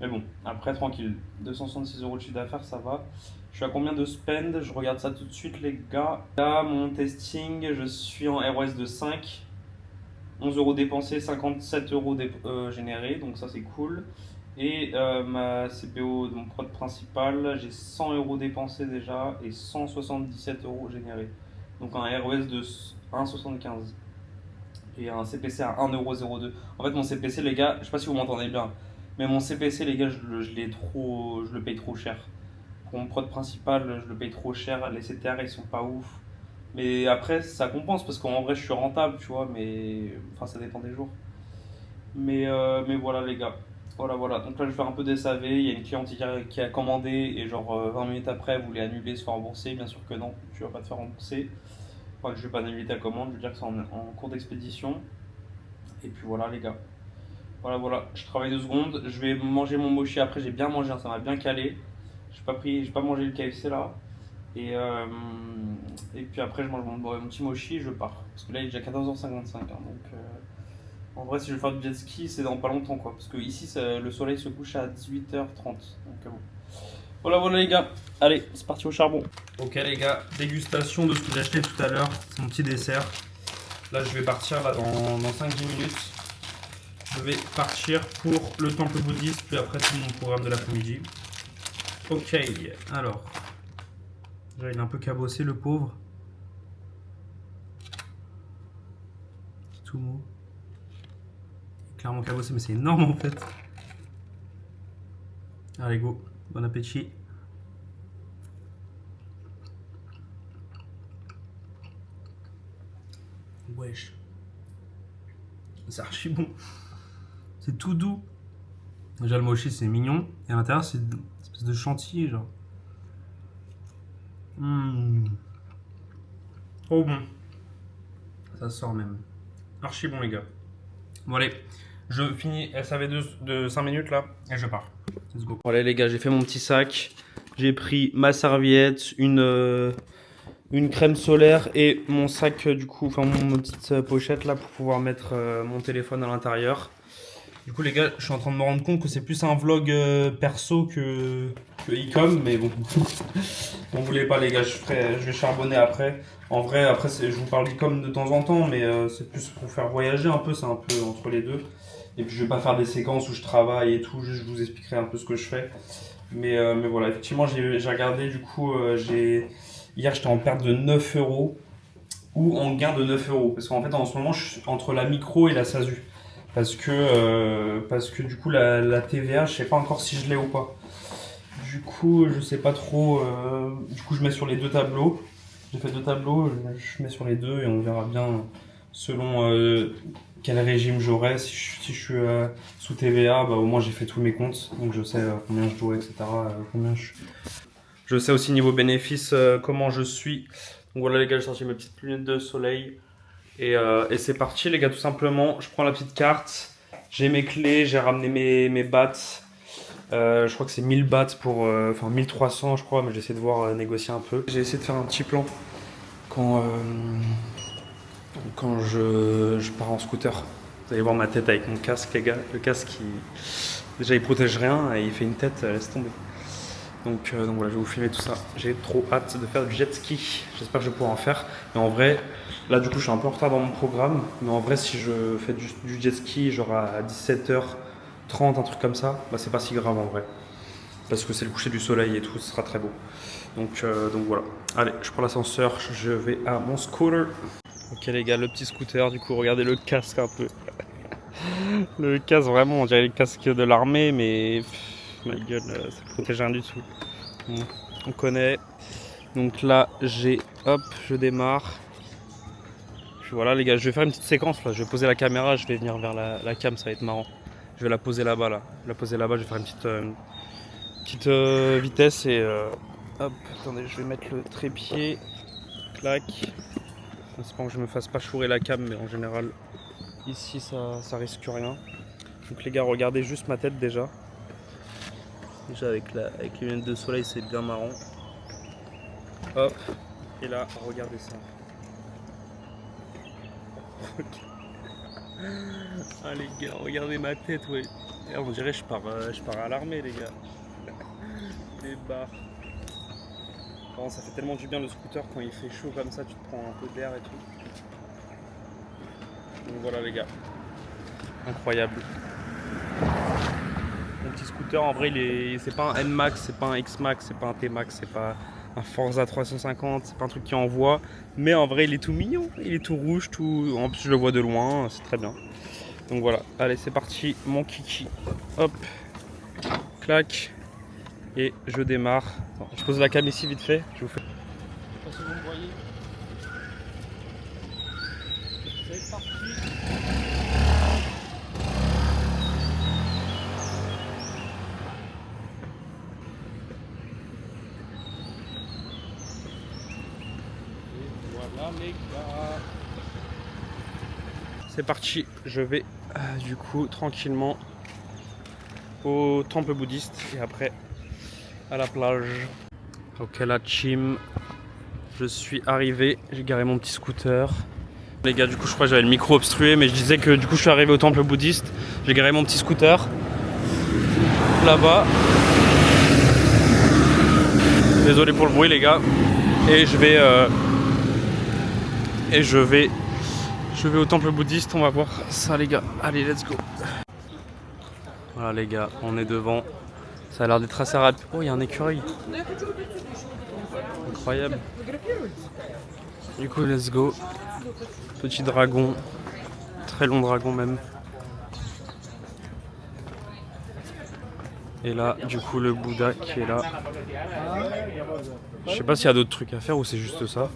Mais bon, après tranquille, 266 € de chiffre d'affaires, ça va. Je suis à combien de spend? Je regarde ça tout de suite les gars. Là, mon testing, je suis en ROS de 5. 11 € dépensés, 57 € générés, donc ça c'est cool. Et ma CPO, mon prod principal, j'ai 100 € dépensés déjà et 177 € générés. Donc un ROS de 1,75 et un CPC à 1,02 €. En fait, mon CPC, les gars, je sais pas si vous m'entendez bien, mais mon CPC, les gars, je le paye trop cher. Pour mon prod principal, je le paye trop cher. Les CTR, ils sont pas ouf. Mais après, ça compense parce qu'en vrai, je suis rentable, tu vois, mais enfin, ça dépend des jours. Mais voilà, les gars. Voilà, voilà. Donc là, je vais faire un peu des SAV. Il y a une cliente qui a commandé et genre 20 minutes après, elle voulait annuler, se faire rembourser. Bien sûr que non, tu vas pas te faire rembourser. Enfin, je vais pas annuler ta commande, je veux dire que c'est en cours d'expédition. Et puis voilà, les gars. Voilà, voilà. Je travaille 2 secondes. Je vais manger mon mochi après. J'ai bien mangé, hein, ça m'a bien calé. J'ai pas mangé le KFC là. Et, euh, et puis après, je mange mon petit mochi et je pars. Parce que là, il est déjà 14h55. Hein, donc, en vrai, si je veux faire du jet ski, c'est dans pas longtemps quoi. Parce que ici, le soleil se couche à 18h30. Donc, bon. Voilà, voilà les gars. Allez, c'est parti au charbon. Ok, les gars, dégustation de ce que j'ai acheté tout à l'heure. C'est mon petit dessert. Là, je vais partir là, dans 5-10 minutes. Je vais partir pour le temple bouddhiste, puis après tout mon programme de l'après-midi. Ok, alors. Déjà, il est un peu cabossé, le pauvre. Tout mou. Clairement cabossé, mais c'est énorme en fait. Allez, go. Bon appétit. Wesh. C'est archi bon. C'est tout doux. Déjà, le mochi, c'est mignon. Et à l'intérieur, c'est une espèce de chantilly, genre. Trop bon. Ça sort même. Archi bon, les gars. Bon, allez. Je finis SAV de 5 minutes là. Et je pars. Let's go. Bon, allez, les gars, j'ai fait mon petit sac. J'ai pris ma serviette, une crème solaire et mon sac, du coup, enfin, mon petite pochette là pour pouvoir mettre mon téléphone à l'intérieur. Du coup, les gars, je suis en train de me rendre compte que c'est plus un vlog perso que e-com, mais bon. N'en voulez pas, les gars, je vais charbonner après. En vrai, après, je vous parle d'e-com de temps en temps, mais c'est plus pour faire voyager un peu, c'est un peu entre les deux. Et puis, je vais pas faire des séquences où je travaille et tout, juste je vous expliquerai un peu ce que je fais. Mais voilà, effectivement, j'ai regardé, du coup, hier, j'étais en perte de 9 € ou en gain de 9 €. Parce qu'en fait, en ce moment, je suis entre la micro et la SASU. Parce que du coup la TVA, je sais pas encore si je l'ai ou pas. Du coup, je sais pas trop. Du coup, je mets sur les deux tableaux. J'ai fait 2 tableaux, je mets sur les deux et on verra bien selon quel régime j'aurai. Si je suis sous TVA, bah, au moins j'ai fait tous mes comptes, donc je sais combien je dois, etc. Je sais aussi niveau bénéfice comment je suis. Donc voilà les gars, j'ai sorti mes petites lunettes de soleil. Et c'est parti les gars, tout simplement. Je prends la petite carte, j'ai mes clés, j'ai ramené mes bahts. Je crois que c'est 1000 bahts pour... Enfin 1300 je crois, mais j'essaie de voir négocier un peu. J'ai essayé de faire un petit plan quand je pars en scooter. Vous allez voir ma tête avec mon casque les gars. Le casque, déjà il protège rien et il fait une tête, laisse tomber. Donc voilà, je vais vous filmer tout ça. J'ai trop hâte de faire du jet ski. J'espère que je vais pouvoir en faire. Mais en vrai, là du coup je suis un peu en retard dans mon programme. Mais en vrai, si je fais du jet ski genre à 17h30, un truc comme ça, bah c'est pas si grave en vrai. Parce que c'est le coucher du soleil et tout, ce sera très beau. Donc voilà. Allez, je prends l'ascenseur, je vais à mon scooter. Ok les gars, le petit scooter, du coup regardez le casque un peu. Le casque vraiment, on dirait le casque de l'armée, mais ma gueule, ça protège rien du tout. Bon, on connaît. Donc là, je démarre. Puis voilà les gars, je vais faire une petite séquence là. Je vais poser la caméra, je vais venir vers la cam, ça va être marrant. Je vais la poser là-bas là. Je vais faire une petite vitesse et hop. Attendez, je vais mettre le trépied. Clac. J'espère que je me fasse pas chourer la cam, mais en général, Ici ça risque rien. Donc les gars, regardez juste ma tête déjà. Déjà avec les lunettes de soleil c'est bien marrant. Hop. Et là, regardez ça. Ah les gars, regardez ma tête, ouais. Et on dirait que je pars à l'armée les gars. Des barres. Bon, ça fait tellement du bien le scooter quand il fait chaud comme ça, tu te prends un peu d'air et tout. Donc voilà les gars. Incroyable. Mon petit scooter en vrai c'est pas un N-Max, c'est pas un X-Max, c'est pas un T-Max, c'est pas un Forza 350, c'est pas un truc qui envoie. Mais en vrai il est tout mignon, il est tout rouge, tout. En plus je le vois de loin, c'est très bien. Donc voilà, allez c'est parti, mon kiki. Hop, clac. Et je démarre. Attends, je pose la cam ici vite fait. Je vous fais. Je sais pas si vous me voyez. C'est parti. Et voilà les gars. C'est parti. Je vais du coup tranquillement au temple bouddhiste et après à la plage. Ok la team, je suis arrivé, j'ai garé mon petit scooter. Les gars, du coup je crois que j'avais le micro obstrué, mais je disais que du coup je suis arrivé au temple bouddhiste. J'ai garé mon petit scooter là-bas. Désolé pour le bruit les gars. Et je vais au temple bouddhiste, on va voir ça les gars. Allez let's go. Voilà les gars, on est devant. Ça a l'air d'être assez rapide. Oh, il y a un écureuil. Incroyable. Du coup, let's go. Petit dragon. Très long dragon même. Et là, du coup, le Bouddha qui est là. Je sais pas s'il y a d'autres trucs à faire ou c'est juste ça.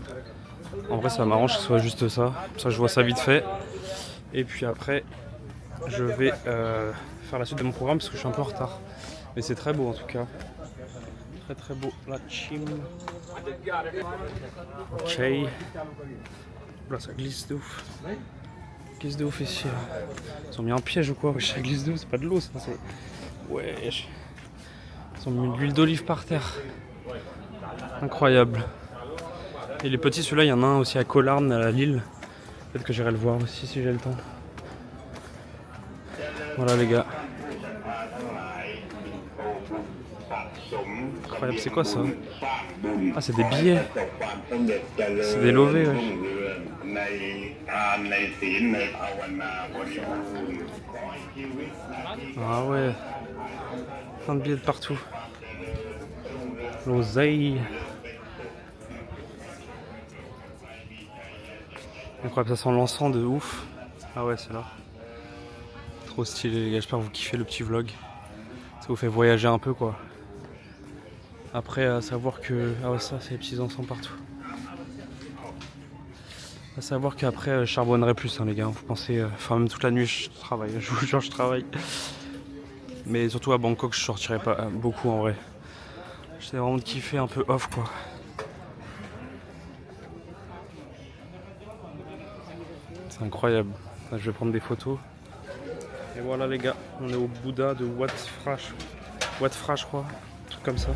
En vrai, ça m'arrange que ce soit juste ça. Ça, je vois ça vite fait. Et puis après, je vais faire la suite de mon programme parce que je suis un peu en retard. Mais c'est très beau en tout cas. Très très beau. La chim. Ok. Là ça glisse de ouf. Glisse de ouf ici. Ils ont mis un piège ou quoi? Ça glisse de ouf, c'est pas de l'eau ça. Ouais. Ils ont mis de l'huile d'olive par terre. Incroyable. Et les petits, celui-là, il y en a un aussi à Collarn, à Lille. Peut-être que j'irai le voir aussi si j'ai le temps. Voilà les gars. Incroyable, c'est quoi ça? Ah, c'est des billets. C'est des lovés, ouais. Ah ouais. Plein de billets de partout. L'oseille. Incroyable, ça sent l'encens de ouf. Ah ouais, c'est là. Trop stylé les gars, j'espère que vous kiffez le petit vlog. Ça vous fait voyager un peu quoi. Après, à savoir que... Ah ouais, ça, c'est les petits encens partout. À savoir qu'après, je charbonnerai plus, hein, les gars. Vous pensez... Enfin, même toute la nuit, je travaille. Je vous jure, je travaille. Mais surtout à Bangkok, je sortirai pas beaucoup en vrai. J'essaie vraiment de kiffer un peu off, quoi. C'est incroyable. Là, je vais prendre des photos. Et voilà, les gars. On est au Bouddha de Wat Phra, je crois. Un truc comme ça.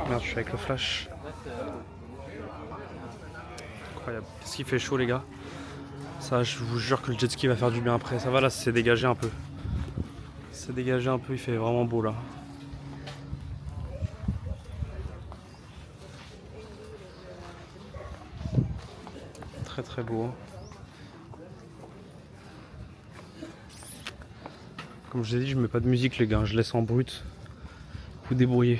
Merde, je suis avec le flash. Incroyable. Qu'est-ce qu'il fait chaud, les gars. Ça, je vous jure que le jet ski va faire du bien après. Ça va, là, c'est dégagé un peu. C'est dégagé un peu, il fait vraiment beau, là. Très très beau. Hein. Comme je vous ai dit, je mets pas de musique, les gars. Je laisse en brut. Vous débrouillez.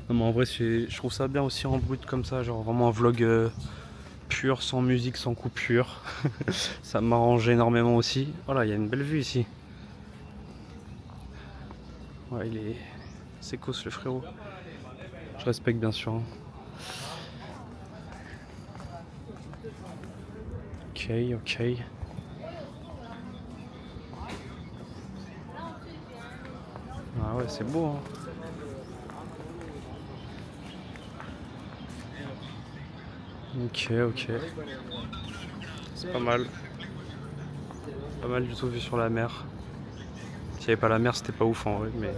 Non, mais en vrai, je trouve ça bien aussi en brut comme ça. Genre vraiment un vlog pur, sans musique, sans coupure. Ça m'arrange énormément aussi. Voilà, il y a une belle vue ici. Ouais, il est sécos le frérot. Je respecte bien sûr. Hein. Ok, ok. Ah ouais, c'est beau. Hein. Ok, ok. C'est pas mal. Pas mal du tout vu sur la mer. S'il n'y avait pas la mer, c'était pas ouf en vrai, mais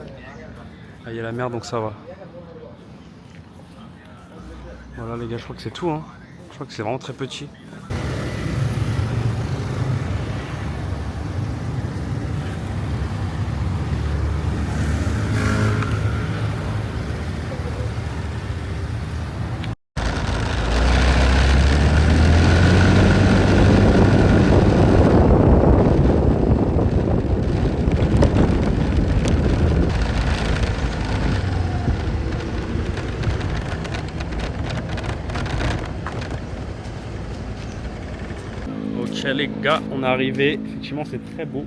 il y a la mer donc ça va. Voilà les gars, je crois que c'est tout, hein. Je crois que c'est vraiment très petit. Ok les gars, on est arrivé. Effectivement c'est très beau.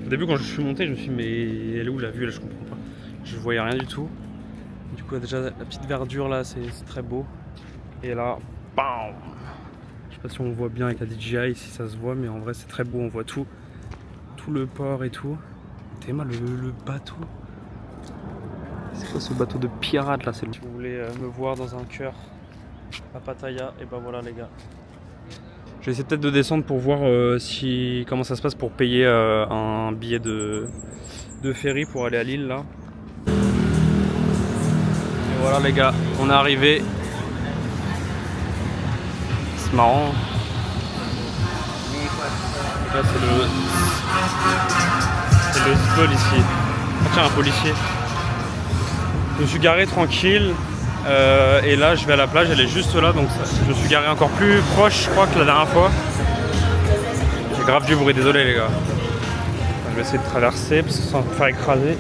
Au début quand je suis monté je me suis dit mais elle est où la vue là, je comprends pas. Je voyais rien du tout. Du coup déjà la petite verdure là c'est très beau. Et là, bam. Je sais pas si on voit bien avec la DJI si ça se voit, mais en vrai c'est très beau, on voit tout. Tout le port et tout. T'es mal le bateau. C'est quoi ce bateau de pirate là? Si vous voulez me voir dans un cœur à Pattaya, et ben voilà les gars. Je vais essayer peut-être de descendre pour voir comment ça se passe pour payer un billet de ferry pour aller à l'île là. Et voilà les gars, on est arrivé. C'est marrant. Donc là c'est le spot ici. Ah tiens, un policier. Je me suis garé tranquille. Et là je vais à la plage, elle est juste là, donc je me suis garé encore plus proche je crois que la dernière fois. J'ai grave du bruit, désolé les gars. Je vais essayer de traverser parce que sans me faire écraser.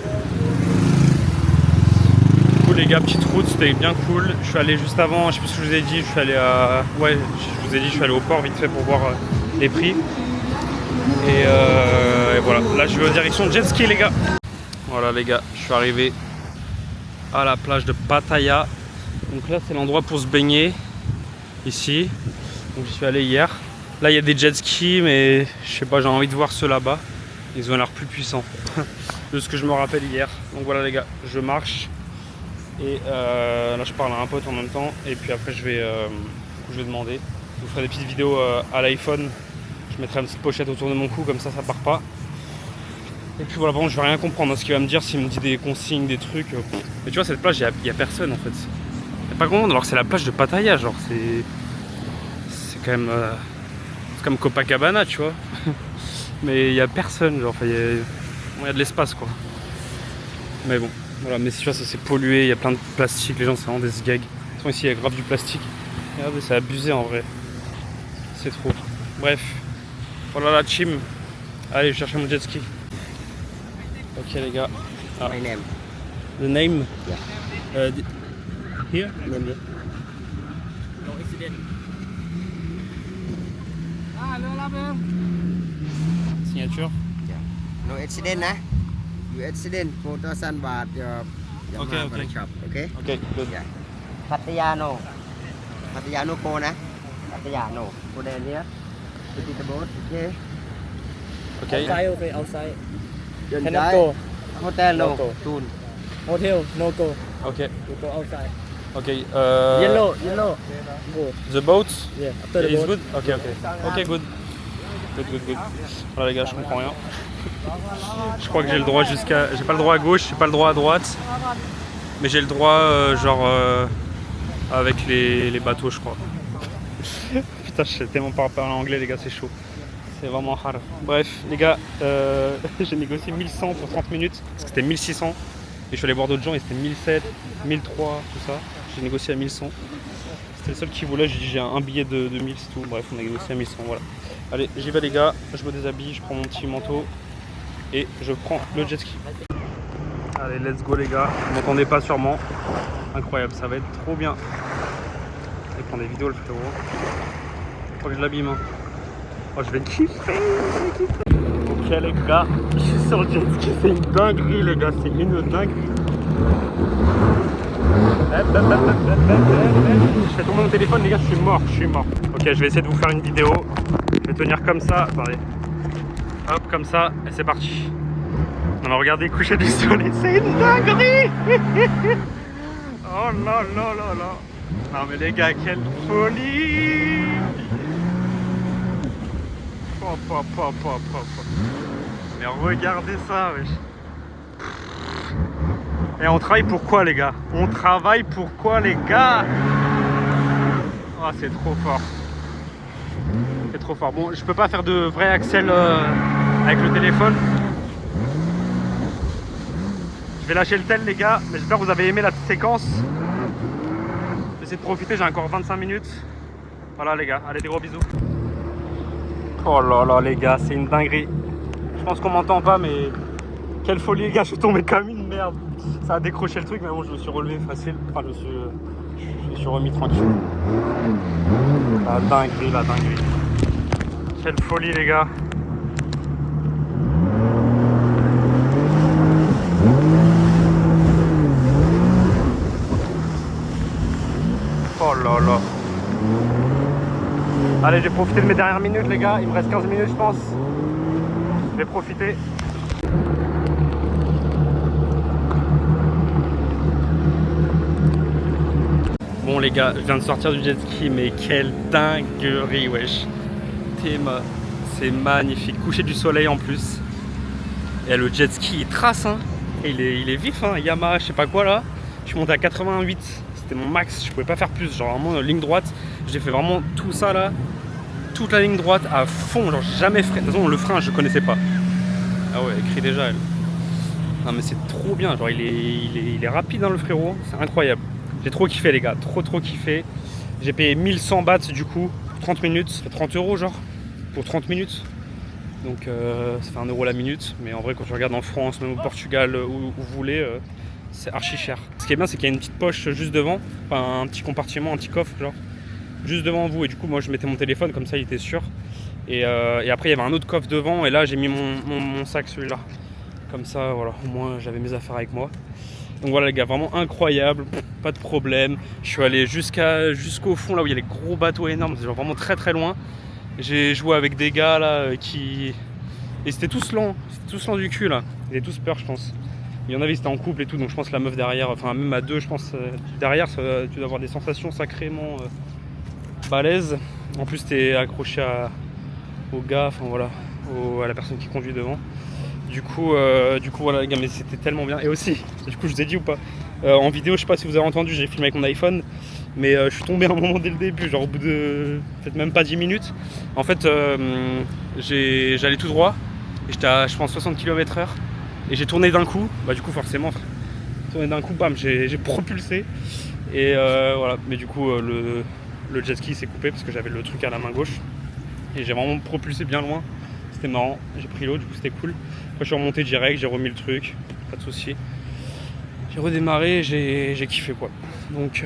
Du coup les gars, petite route, c'était bien cool. Je suis allé juste avant, je sais plus ce que je vous ai dit, je suis allé à... Ouais, je vous ai dit je suis allé au port vite fait pour voir les prix. Et voilà, là je vais en direction jet ski les gars. Voilà les gars, je suis arrivé à la plage de Pattaya. Donc là c'est l'endroit pour se baigner ici. Donc j'y suis allé hier. Là il y a des jet skis mais je sais pas, j'ai envie de voir ceux là-bas. Ils ont l'air plus puissants de ce que je me rappelle hier. Donc voilà les gars, je marche et là je parle à un pote en même temps et puis après je vais demander. Je vous ferai des petites vidéos à l'iPhone. Je mettrai une petite pochette autour de mon cou comme ça part pas. Et puis voilà, par contre je vais rien comprendre à ce qu'il va me dire, s'il me dit des consignes, des trucs. Mais tu vois cette plage, il y a personne en fait. Il n'y a pas grand monde alors que c'est la plage de Pattaya, genre c'est quand même c'est comme Copacabana tu vois. Mais il n'y a personne, genre il y a de l'espace quoi. Mais bon, voilà, mais tu vois ça c'est pollué, il y a plein de plastique, les gens c'est vraiment des gags. Ici il y a grave du plastique. Regardez, c'est abusé en vrai. C'est trop. Bref, voilà la team. Allez, je cherche mon jet ski. Ok les gars. Ah. My name. The name? Yeah. Here? Name here. No accident. Hello, love. Signature? No accident, nah. You accident 4,000 baht. Your Okay, Yamaha okay. shop. Okay. Ok, good. Yeah. Pattaya no. Pattaya no go, nah. Pattaya no. Go there here. Visit the boat. Okay. Ok. Outside, okay, outside. Then Cannot die. go. Hotel no. No go. Soon. Hotel, no go. Ok. You go outside. Ok. Yellow. Go. The boat? Yeah, after the Is boat. good? Ok, ok. Ok, good. Good. Voilà les gars, je comprends rien. Je crois que j'ai le droit jusqu'à... J'ai pas le droit à gauche, j'ai pas le droit à droite. Mais j'ai le droit avec les bateaux je crois. Putain, je sais tellement pas parler anglais les gars, c'est chaud. C'est vraiment hard. Bref les gars, j'ai négocié 1100 pour 30 minutes. Parce que c'était 1600. Et je suis allé voir d'autres gens et c'était 1700, 1003, tout ça. J'ai négocié à 1100. C'était le seul qui voulait, j'ai dit j'ai un billet de 1000, c'est tout. Bref, on a négocié à 1100, voilà. Allez, j'y vais les gars, je me déshabille, je prends mon petit manteau et je prends le jet ski. Allez, let's go les gars, vous m'entendez pas sûrement. Incroyable, ça va être trop bien. Et prendre des vidéos le frérot. Faut que je l'abîme. Hein. Oh, je vais kiffer. Ok les gars, je suis sur le jet ski, c'est une dinguerie les gars, c'est une dinguerie. Je fais tomber mon téléphone les gars, je suis mort. Ok, je vais essayer de vous faire une vidéo. Je vais tenir comme ça, attendez. Hop, comme ça, et c'est parti. On va regarder coucher du soleil, c'est une dinguerie. Oh là là là là. Non mais les gars, quelle folie. Oh Mais regardez ça, wesh. Et on travaille pour quoi, les gars? On travaille pour quoi, les gars? Ah, c'est trop fort. C'est trop fort. Bon, je peux pas faire de vrai Axel avec le téléphone. Je vais lâcher le tel, les gars. Mais j'espère que vous avez aimé la séquence. J'essaie de profiter, j'ai encore 25 minutes. Voilà, les gars. Allez, des gros bisous. Oh là là, les gars, c'est une dinguerie. Je pense qu'on m'entend pas, mais quelle folie, les gars. Je suis tombé comme une merde. Ça a décroché le truc, mais bon, je me suis relevé facile. Enfin, je me suis remis tranquille. La dinguerie, la dinguerie. Quelle folie, les gars. Oh là là. Allez, je vais profiter de mes dernières minutes, les gars. Il me reste 15 minutes, je pense. Je vais profiter. Bon, les gars, je viens de sortir du jet ski, mais quelle dinguerie, wesh. Théma, c'est magnifique. Coucher du soleil en plus. Et le jet ski, il trace, hein. Et il est vif, hein. Yamaha, je sais pas quoi là. Je suis monté à 88. C'était mon max. Je pouvais pas faire plus. Genre, vraiment, ligne droite. J'ai fait vraiment tout ça là. Toute la ligne droite à fond. Genre, j'ai jamais freiné. De toute façon, le frein, je connaissais pas. Ah ouais, elle crie déjà, elle. Non, mais c'est trop bien. Genre, il est rapide, hein, le frérot. C'est incroyable. J'ai trop kiffé, les gars. Trop kiffé. J'ai payé 1100 bahts du coup. 30 minutes. Ça fait 30 € genre. Pour 30 minutes. Donc ça fait 1 € la minute, mais en vrai quand tu regardes en France, même au Portugal, où vous voulez, c'est archi cher. Ce qui est bien, c'est qu'il y a une petite poche juste devant, enfin un petit compartiment, un petit coffre genre, juste devant vous, et du coup moi je mettais mon téléphone, comme ça il était sûr. Et après il y avait un autre coffre devant, et là j'ai mis mon sac, celui-là. Comme ça voilà, au moins j'avais mes affaires avec moi. Donc voilà les gars, vraiment incroyable, pas de problème. Je suis allé jusqu'au fond, là où il y a les gros bateaux énormes, c'est genre vraiment très loin. J'ai joué avec des gars là qui... Et c'était tous lents du cul là. Ils avaient tous peur, je pense. Il y en avait, c'était en couple et tout, donc je pense que la meuf derrière, enfin même à deux, je pense, derrière, tu dois avoir des sensations sacrément balèzes. En plus, t'es accroché au gars, enfin voilà, à la personne qui conduit devant. Du coup voilà les gars, mais c'était tellement bien. Et aussi, du coup je vous ai dit ou pas, en vidéo, je sais pas si vous avez entendu, j'ai filmé avec mon iPhone. Mais je suis tombé un moment dès le début, genre au bout de peut-être même pas 10 minutes. En fait, j'allais tout droit, et j'étais à je pense 60 km/h, et j'ai tourné d'un coup, bah du coup forcément, tourné d'un coup, bam, j'ai propulsé, et voilà. Mais du coup le jet ski s'est coupé parce que j'avais le truc à la main gauche, et j'ai vraiment propulsé bien loin. C'était marrant, j'ai pris l'eau, du coup c'était cool. Après je suis remonté direct, j'ai remis le truc, pas de soucis. J'ai redémarré, j'ai kiffé quoi. Donc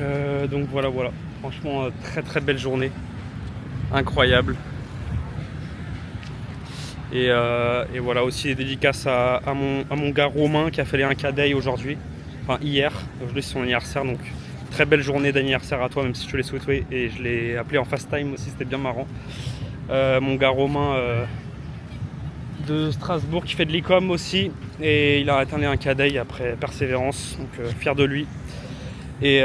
voilà. Franchement, très belle journée. Incroyable. Et voilà aussi des dédicaces à mon gars Romain qui a fait un cadet aujourd'hui. Enfin hier. Aujourd'hui c'est son anniversaire, donc très belle journée d'anniversaire à toi, même si je te l'ai souhaité. Et je l'ai appelé en fast time aussi, c'était bien marrant. Mon gars Romain de Strasbourg qui fait de l'e-com aussi, et il a atteint un cadet après persévérance, donc fier de lui. Et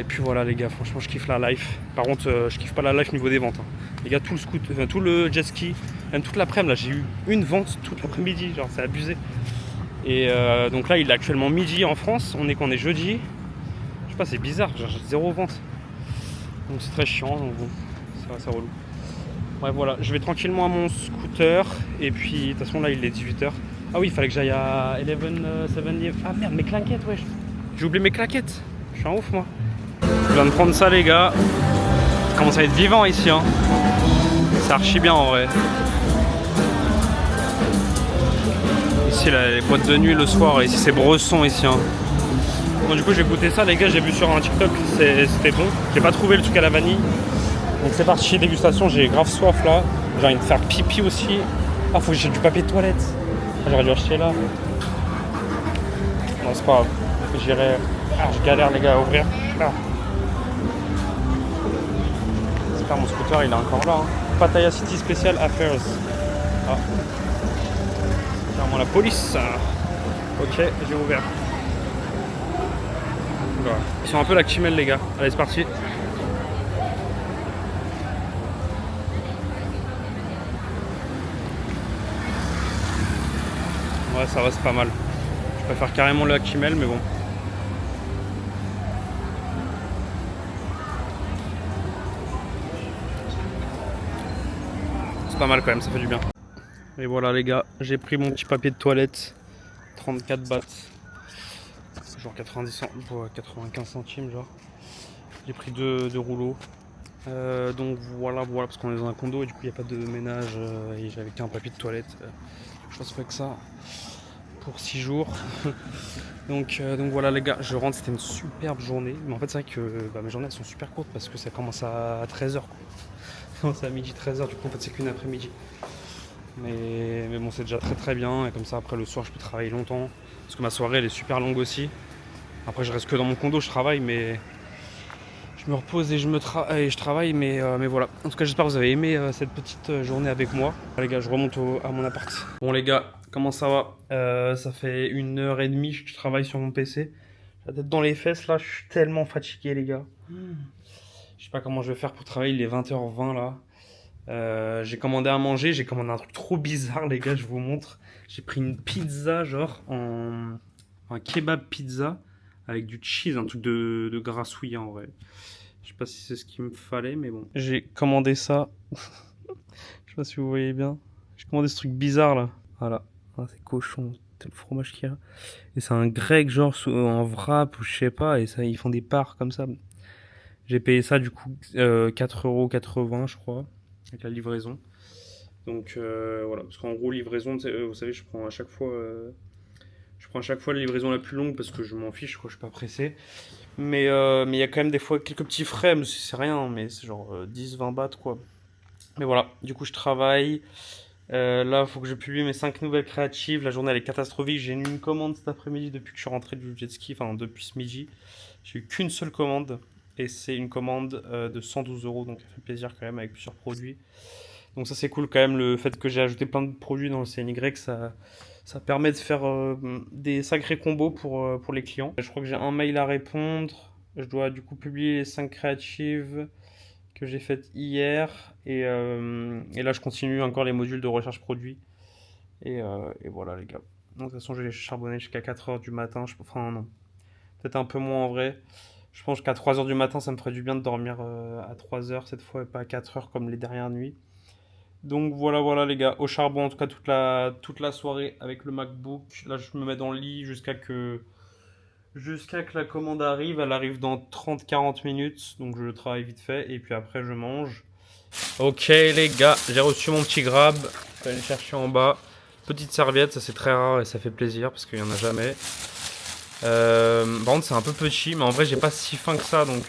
puis voilà les gars, franchement je kiffe la life. Par contre je kiffe pas la life niveau des ventes, hein. Les gars, tout le jet ski, même toute l'après-midi là, j'ai eu une vente toute l'après-midi, genre c'est abusé. Et donc là il est actuellement midi en France, on est jeudi, je sais pas, c'est bizarre, j'ai 0 vente, donc c'est très chiant, donc bon, c'est relou. Ouais, voilà, je vais tranquillement à mon scooter, et puis de toute façon là il est 18h. Ah oui, il fallait que j'aille à 11-70. Ah merde, mes claquettes, wesh. J'ai oublié mes claquettes. Je suis un ouf moi. Je viens de prendre ça les gars. Ça commence à être vivant ici, hein. C'est archi bien en vrai. Ici là, les boîtes de nuit le soir, ici c'est Bresson ici, hein. Bon du coup j'ai goûté ça les gars, j'ai vu sur un TikTok, c'était bon. J'ai pas trouvé le truc à la vanille. Donc c'est parti, dégustation, j'ai grave soif là. J'ai envie de faire pipi aussi. Ah, faut que j'ai du papier de toilette. Ah, j'aurais dû acheter là. Non, c'est pas grave. J'irai. Ah, je galère les gars à ouvrir. Ah. J'espère mon scooter il est encore là, hein. Pattaya City Special Affairs. Ah. Clairement la police. Ok, j'ai ouvert. Voilà. Ils sont un peu lactimels les gars. Allez, c'est parti. Ouais, ça va, c'est pas mal. Je préfère carrément le Hakimel, mais bon. C'est pas mal quand même, ça fait du bien. Et voilà les gars, j'ai pris mon petit papier de toilette. 34 bahts. Genre 95 centimes genre. J'ai pris deux rouleaux. Donc voilà, parce qu'on est dans un condo et du coup il n'y a pas de ménage et j'avais qu'un papier de toilette. Je pense pas que ça pour 6 jours. donc voilà les gars, je rentre, c'était une superbe journée. Mais en fait c'est vrai que mes journées elles sont super courtes parce que ça commence à 13h. C'est à midi 13h, du coup en fait c'est qu'une après-midi. Mais bon c'est déjà très bien et comme ça après le soir je peux travailler longtemps. Parce que ma soirée elle est super longue aussi. Après je reste que dans mon condo, je travaille mais je me repose et je travaille mais voilà. En tout cas j'espère que vous avez aimé cette petite journée avec moi. Les gars je remonte à mon appart. Bon les gars, comment ça va? Ça fait 1h30 que je travaille sur mon PC. J'ai la tête dans les fesses là, je suis tellement fatigué les gars. Je sais pas comment je vais faire pour travailler, il est 20h20 là. J'ai commandé à manger, j'ai commandé un truc trop bizarre les gars, je vous montre. J'ai pris une pizza genre un kebab pizza avec du cheese, un truc de grassouillet en vrai. Je sais pas si c'est ce qu'il me fallait, mais bon. J'ai commandé ça. Je sais pas si vous voyez bien. J'ai commandé ce truc bizarre là. Voilà. Ah, c'est cochon. C'est le fromage qu'il y a. Et c'est un grec genre en wrap ou je sais pas. Et ça, ils font des parts comme ça. J'ai payé ça du coup 4,80€ je crois. Avec la livraison. Donc voilà. Parce qu'en gros, livraison, vous savez, je prends à chaque fois la livraison la plus longue parce que je m'en fiche, quoi, je suis pas pressé. Mais il y a quand même des fois quelques petits frais, mais c'est rien, mais c'est genre 10-20 bahts quoi. Mais voilà, du coup je travaille. Là, il faut que je publie mes 5 nouvelles créatives. La journée elle est catastrophique. J'ai eu une commande cet après-midi depuis que je suis rentré du jet ski, enfin depuis ce midi. J'ai eu qu'une seule commande et c'est une commande de 112€, donc ça fait plaisir quand même avec plusieurs produits. Donc ça c'est cool quand même, le fait que j'ai ajouté plein de produits dans le CNY, ça permet de faire des sacrés combos pour les clients. Je crois que j'ai un mail à répondre. Je dois du coup publier les 5 créatives que j'ai faites hier. Et là je continue encore les modules de recherche produit. Et voilà les gars. Donc de toute façon je vais charbonner jusqu'à 4h du matin. Enfin non, peut-être un peu moins en vrai. Je pense qu'à 3h du matin ça me ferait du bien de dormir à 3h cette fois et pas à 4h comme les dernières nuits. Donc voilà les gars, au charbon en tout cas toute la soirée avec le MacBook. Là je me mets dans le lit jusqu'à que la commande arrive. Elle arrive dans 30-40 minutes, donc je travaille vite fait et puis après je mange. Ok les gars, j'ai reçu mon petit grab. Je vais aller le chercher en bas. Petite serviette, ça c'est très rare et ça fait plaisir parce qu'il n'y en a jamais. Par contre c'est un peu petit, mais en vrai j'ai pas si faim que ça donc...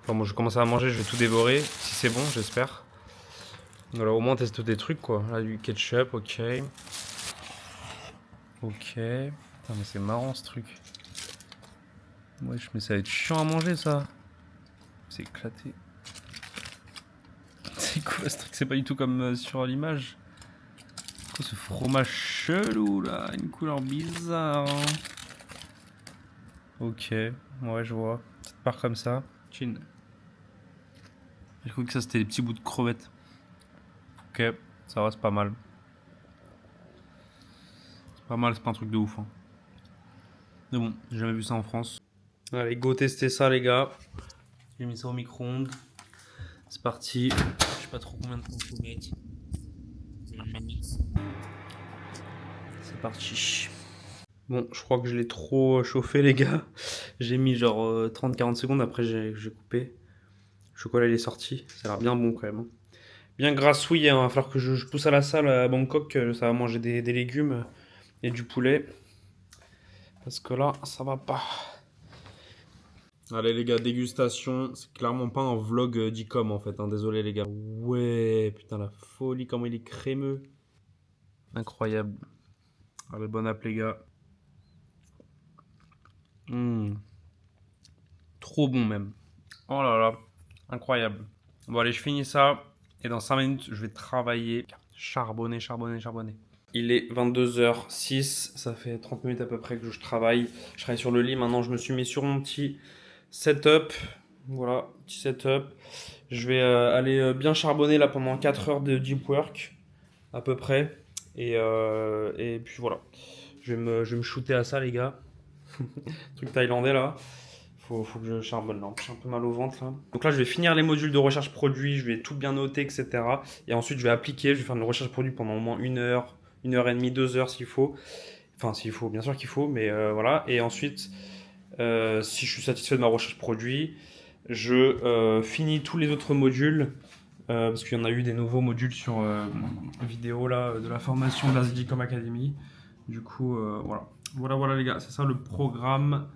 Enfin bon je commence à manger, je vais tout dévorer. Si c'est bon j'espère. Voilà, au moins on teste des trucs quoi. Là du ketchup, ok. Ok. Putain mais c'est marrant ce truc. Wesh mais ça va être chiant à manger ça. C'est éclaté. C'est quoi ce truc? C'est pas du tout comme sur l'image. Quoi ce fromage chelou là? Une couleur bizarre. Hein. Ok, ouais je vois. Petite part comme ça. Chin. J'ai cru que ça c'était des petits bouts de crevettes. Ok, ça va, c'est pas mal. C'est pas mal, c'est pas un truc de ouf. Hein. Mais bon, j'ai jamais vu ça en France. Allez, go tester ça, les gars. J'ai mis ça au micro-ondes. C'est parti. Je sais pas trop combien de temps il faut mettre. C'est parti. Bon, je crois que je l'ai trop chauffé, les gars. J'ai mis genre 30-40 secondes. Après, j'ai coupé. Le chocolat, il est sorti. Ça a l'air bien bon quand même. Hein. Bien grassouillé, hein. Il va falloir que je pousse à la salle à Bangkok, ça va manger des légumes et du poulet. Parce que là, ça va pas. Allez les gars, dégustation. C'est clairement pas un vlog d'Icom en fait, hein. Désolé les gars. Ouais, putain la folie, comment il est crémeux. Incroyable. Allez, bon app les gars. Trop bon même. Oh là là, incroyable. Bon allez, je finis ça. Et dans 5 minutes, je vais travailler. Charbonner. Il est 22h06. Ça fait 30 minutes à peu près que je travaille. Je travaille sur le lit. Maintenant, je me suis mis sur mon petit setup. Voilà, petit setup. Je vais aller bien charbonner là pendant 4 heures de deep work. À peu près. Et puis voilà. Je vais me shooter à ça, les gars. Truc thaïlandais là. Faut que je charbonne là. J'ai un peu mal au ventre là. Donc là, je vais finir les modules de recherche produit. Je vais tout bien noter, etc. Et ensuite, je vais appliquer. Je vais faire une recherche produit pendant au moins 1 heure, 1 heure et demie, 2 heures s'il faut. Enfin, s'il faut, bien sûr qu'il faut, mais voilà. Et ensuite, si je suis satisfait de ma recherche produit, je finis tous les autres modules. Parce qu'il y en a eu des nouveaux modules sur vidéo là, de la formation de la Zedicom Academy. Du coup, voilà les gars, c'est ça le programme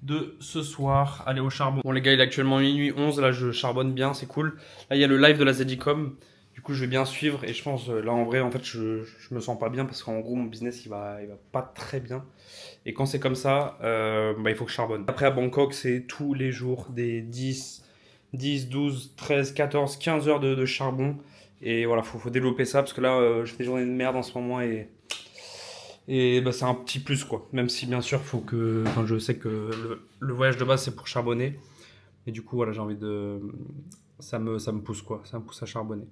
de ce soir. Allez au charbon. Bon les gars, il est actuellement minuit 11, là je charbonne bien, c'est cool. Là il y a le live de la Zedicom. Du coup je vais bien suivre et je pense là en vrai en fait je me sens pas bien parce qu'en gros mon business il va pas très bien. Et quand c'est comme ça, il faut que je charbonne. Après à Bangkok c'est tous les jours des 10, 12, 13, 14, 15 heures de charbon. Et voilà, faut développer ça parce que là, j'ai des journées de merde en ce moment et c'est un petit plus quoi. Même si bien sûr, je sais que le voyage de base c'est pour charbonner. Et du coup, voilà, j'ai envie de. Ça me pousse quoi. Ça me pousse à charbonner.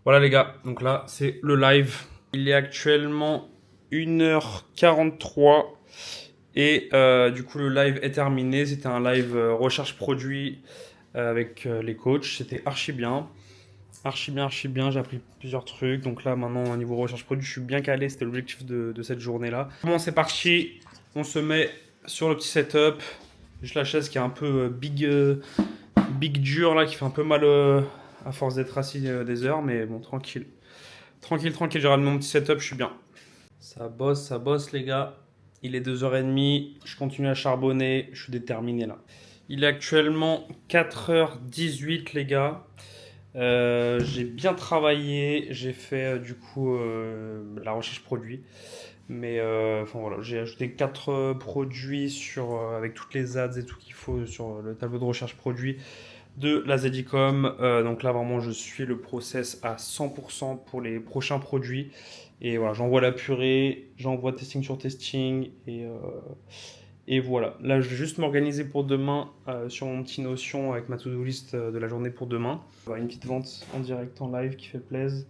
Voilà les gars, donc là, c'est le live. Il est actuellement 1h43. Et du coup, le live est terminé. C'était un live recherche produit avec les coachs. C'était archi bien. Archi bien. J'ai appris plusieurs trucs. Donc là, maintenant, au niveau recherche produit, je suis bien calé. C'était l'objectif de cette journée-là. Bon, c'est parti. On se met sur le petit setup. Juste la chaise qui est un peu big dur là, qui fait un peu mal à force d'être assis des heures. Mais bon, tranquille. Tranquille. J'ai ramené mon petit setup. Je suis bien. Ça bosse les gars. Il est 2h30, je continue à charbonner, je suis déterminé là. Il est actuellement 4h18 les gars. J'ai bien travaillé, j'ai fait du coup la recherche produit. Mais voilà, j'ai ajouté 4 produits avec toutes les ads et tout qu'il faut sur le tableau de recherche produit de la Zedicom. Donc là vraiment je suis le process à 100% pour les prochains produits. Et voilà, j'envoie la purée, j'envoie testing sur testing et voilà. Là, je vais juste m'organiser pour demain sur mon petit Notion avec ma to-do list de la journée pour demain. Voilà, une petite vente en direct en live qui fait plaisir.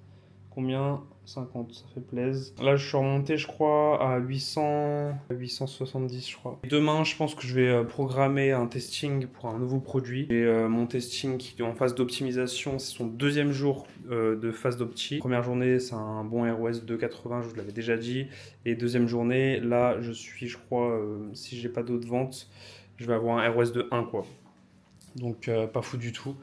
Combien? 50, ça fait plaisir. Là, je suis remonté, je crois, à 870, je crois. Demain, je pense que je vais programmer un testing pour un nouveau produit. Et mon testing qui est en phase d'optimisation, c'est son deuxième jour de phase d'opti. Première journée, c'est un bon ROS 2,80, je vous l'avais déjà dit. Et deuxième journée, là, je crois, si j'ai pas d'autres ventes, je vais avoir un ROS de 1, quoi. Donc pas fou du tout.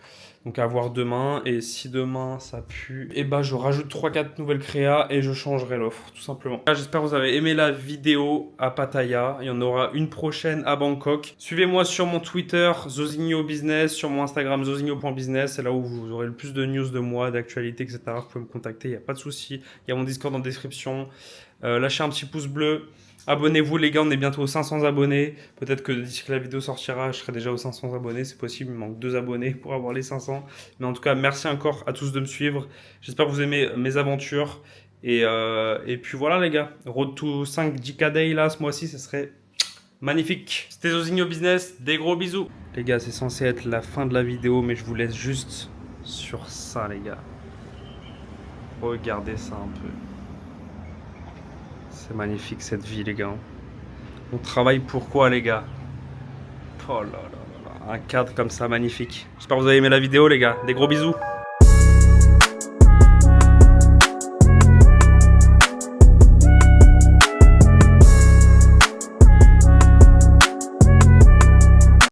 Donc à voir demain. Et si demain ça pue, et je rajoute 3-4 nouvelles créas et je changerai l'offre tout simplement. J'espère que vous avez aimé la vidéo à Pattaya. Il y en aura une prochaine à Bangkok. Suivez-moi sur mon Twitter Zosigno Business, sur mon Instagram zosigno.business. C'est là où vous aurez le plus de news de moi, d'actualité, etc. Vous pouvez me contacter, il n'y a pas de souci. Il y a mon Discord en description. Lâchez un petit pouce bleu. Abonnez-vous les gars, on est bientôt aux 500 abonnés. Peut-être que d'ici que la vidéo sortira, je serai déjà aux 500 abonnés. C'est possible, il me manque 2 abonnés pour avoir les 500. Mais en tout cas, merci encore à tous de me suivre. J'espère que vous aimez mes aventures. Et puis voilà les gars, Road to 5 10K Day là, ce mois-ci, ce serait magnifique. C'était Zosigno Business, des gros bisous. Les gars, c'est censé être la fin de la vidéo, mais je vous laisse juste sur ça les gars. Regardez ça un peu. C'est magnifique cette vie les gars. On travaille pour quoi les gars? Oh là là là là. Un cadre comme ça magnifique. J'espère que vous avez aimé la vidéo les gars. Des gros bisous.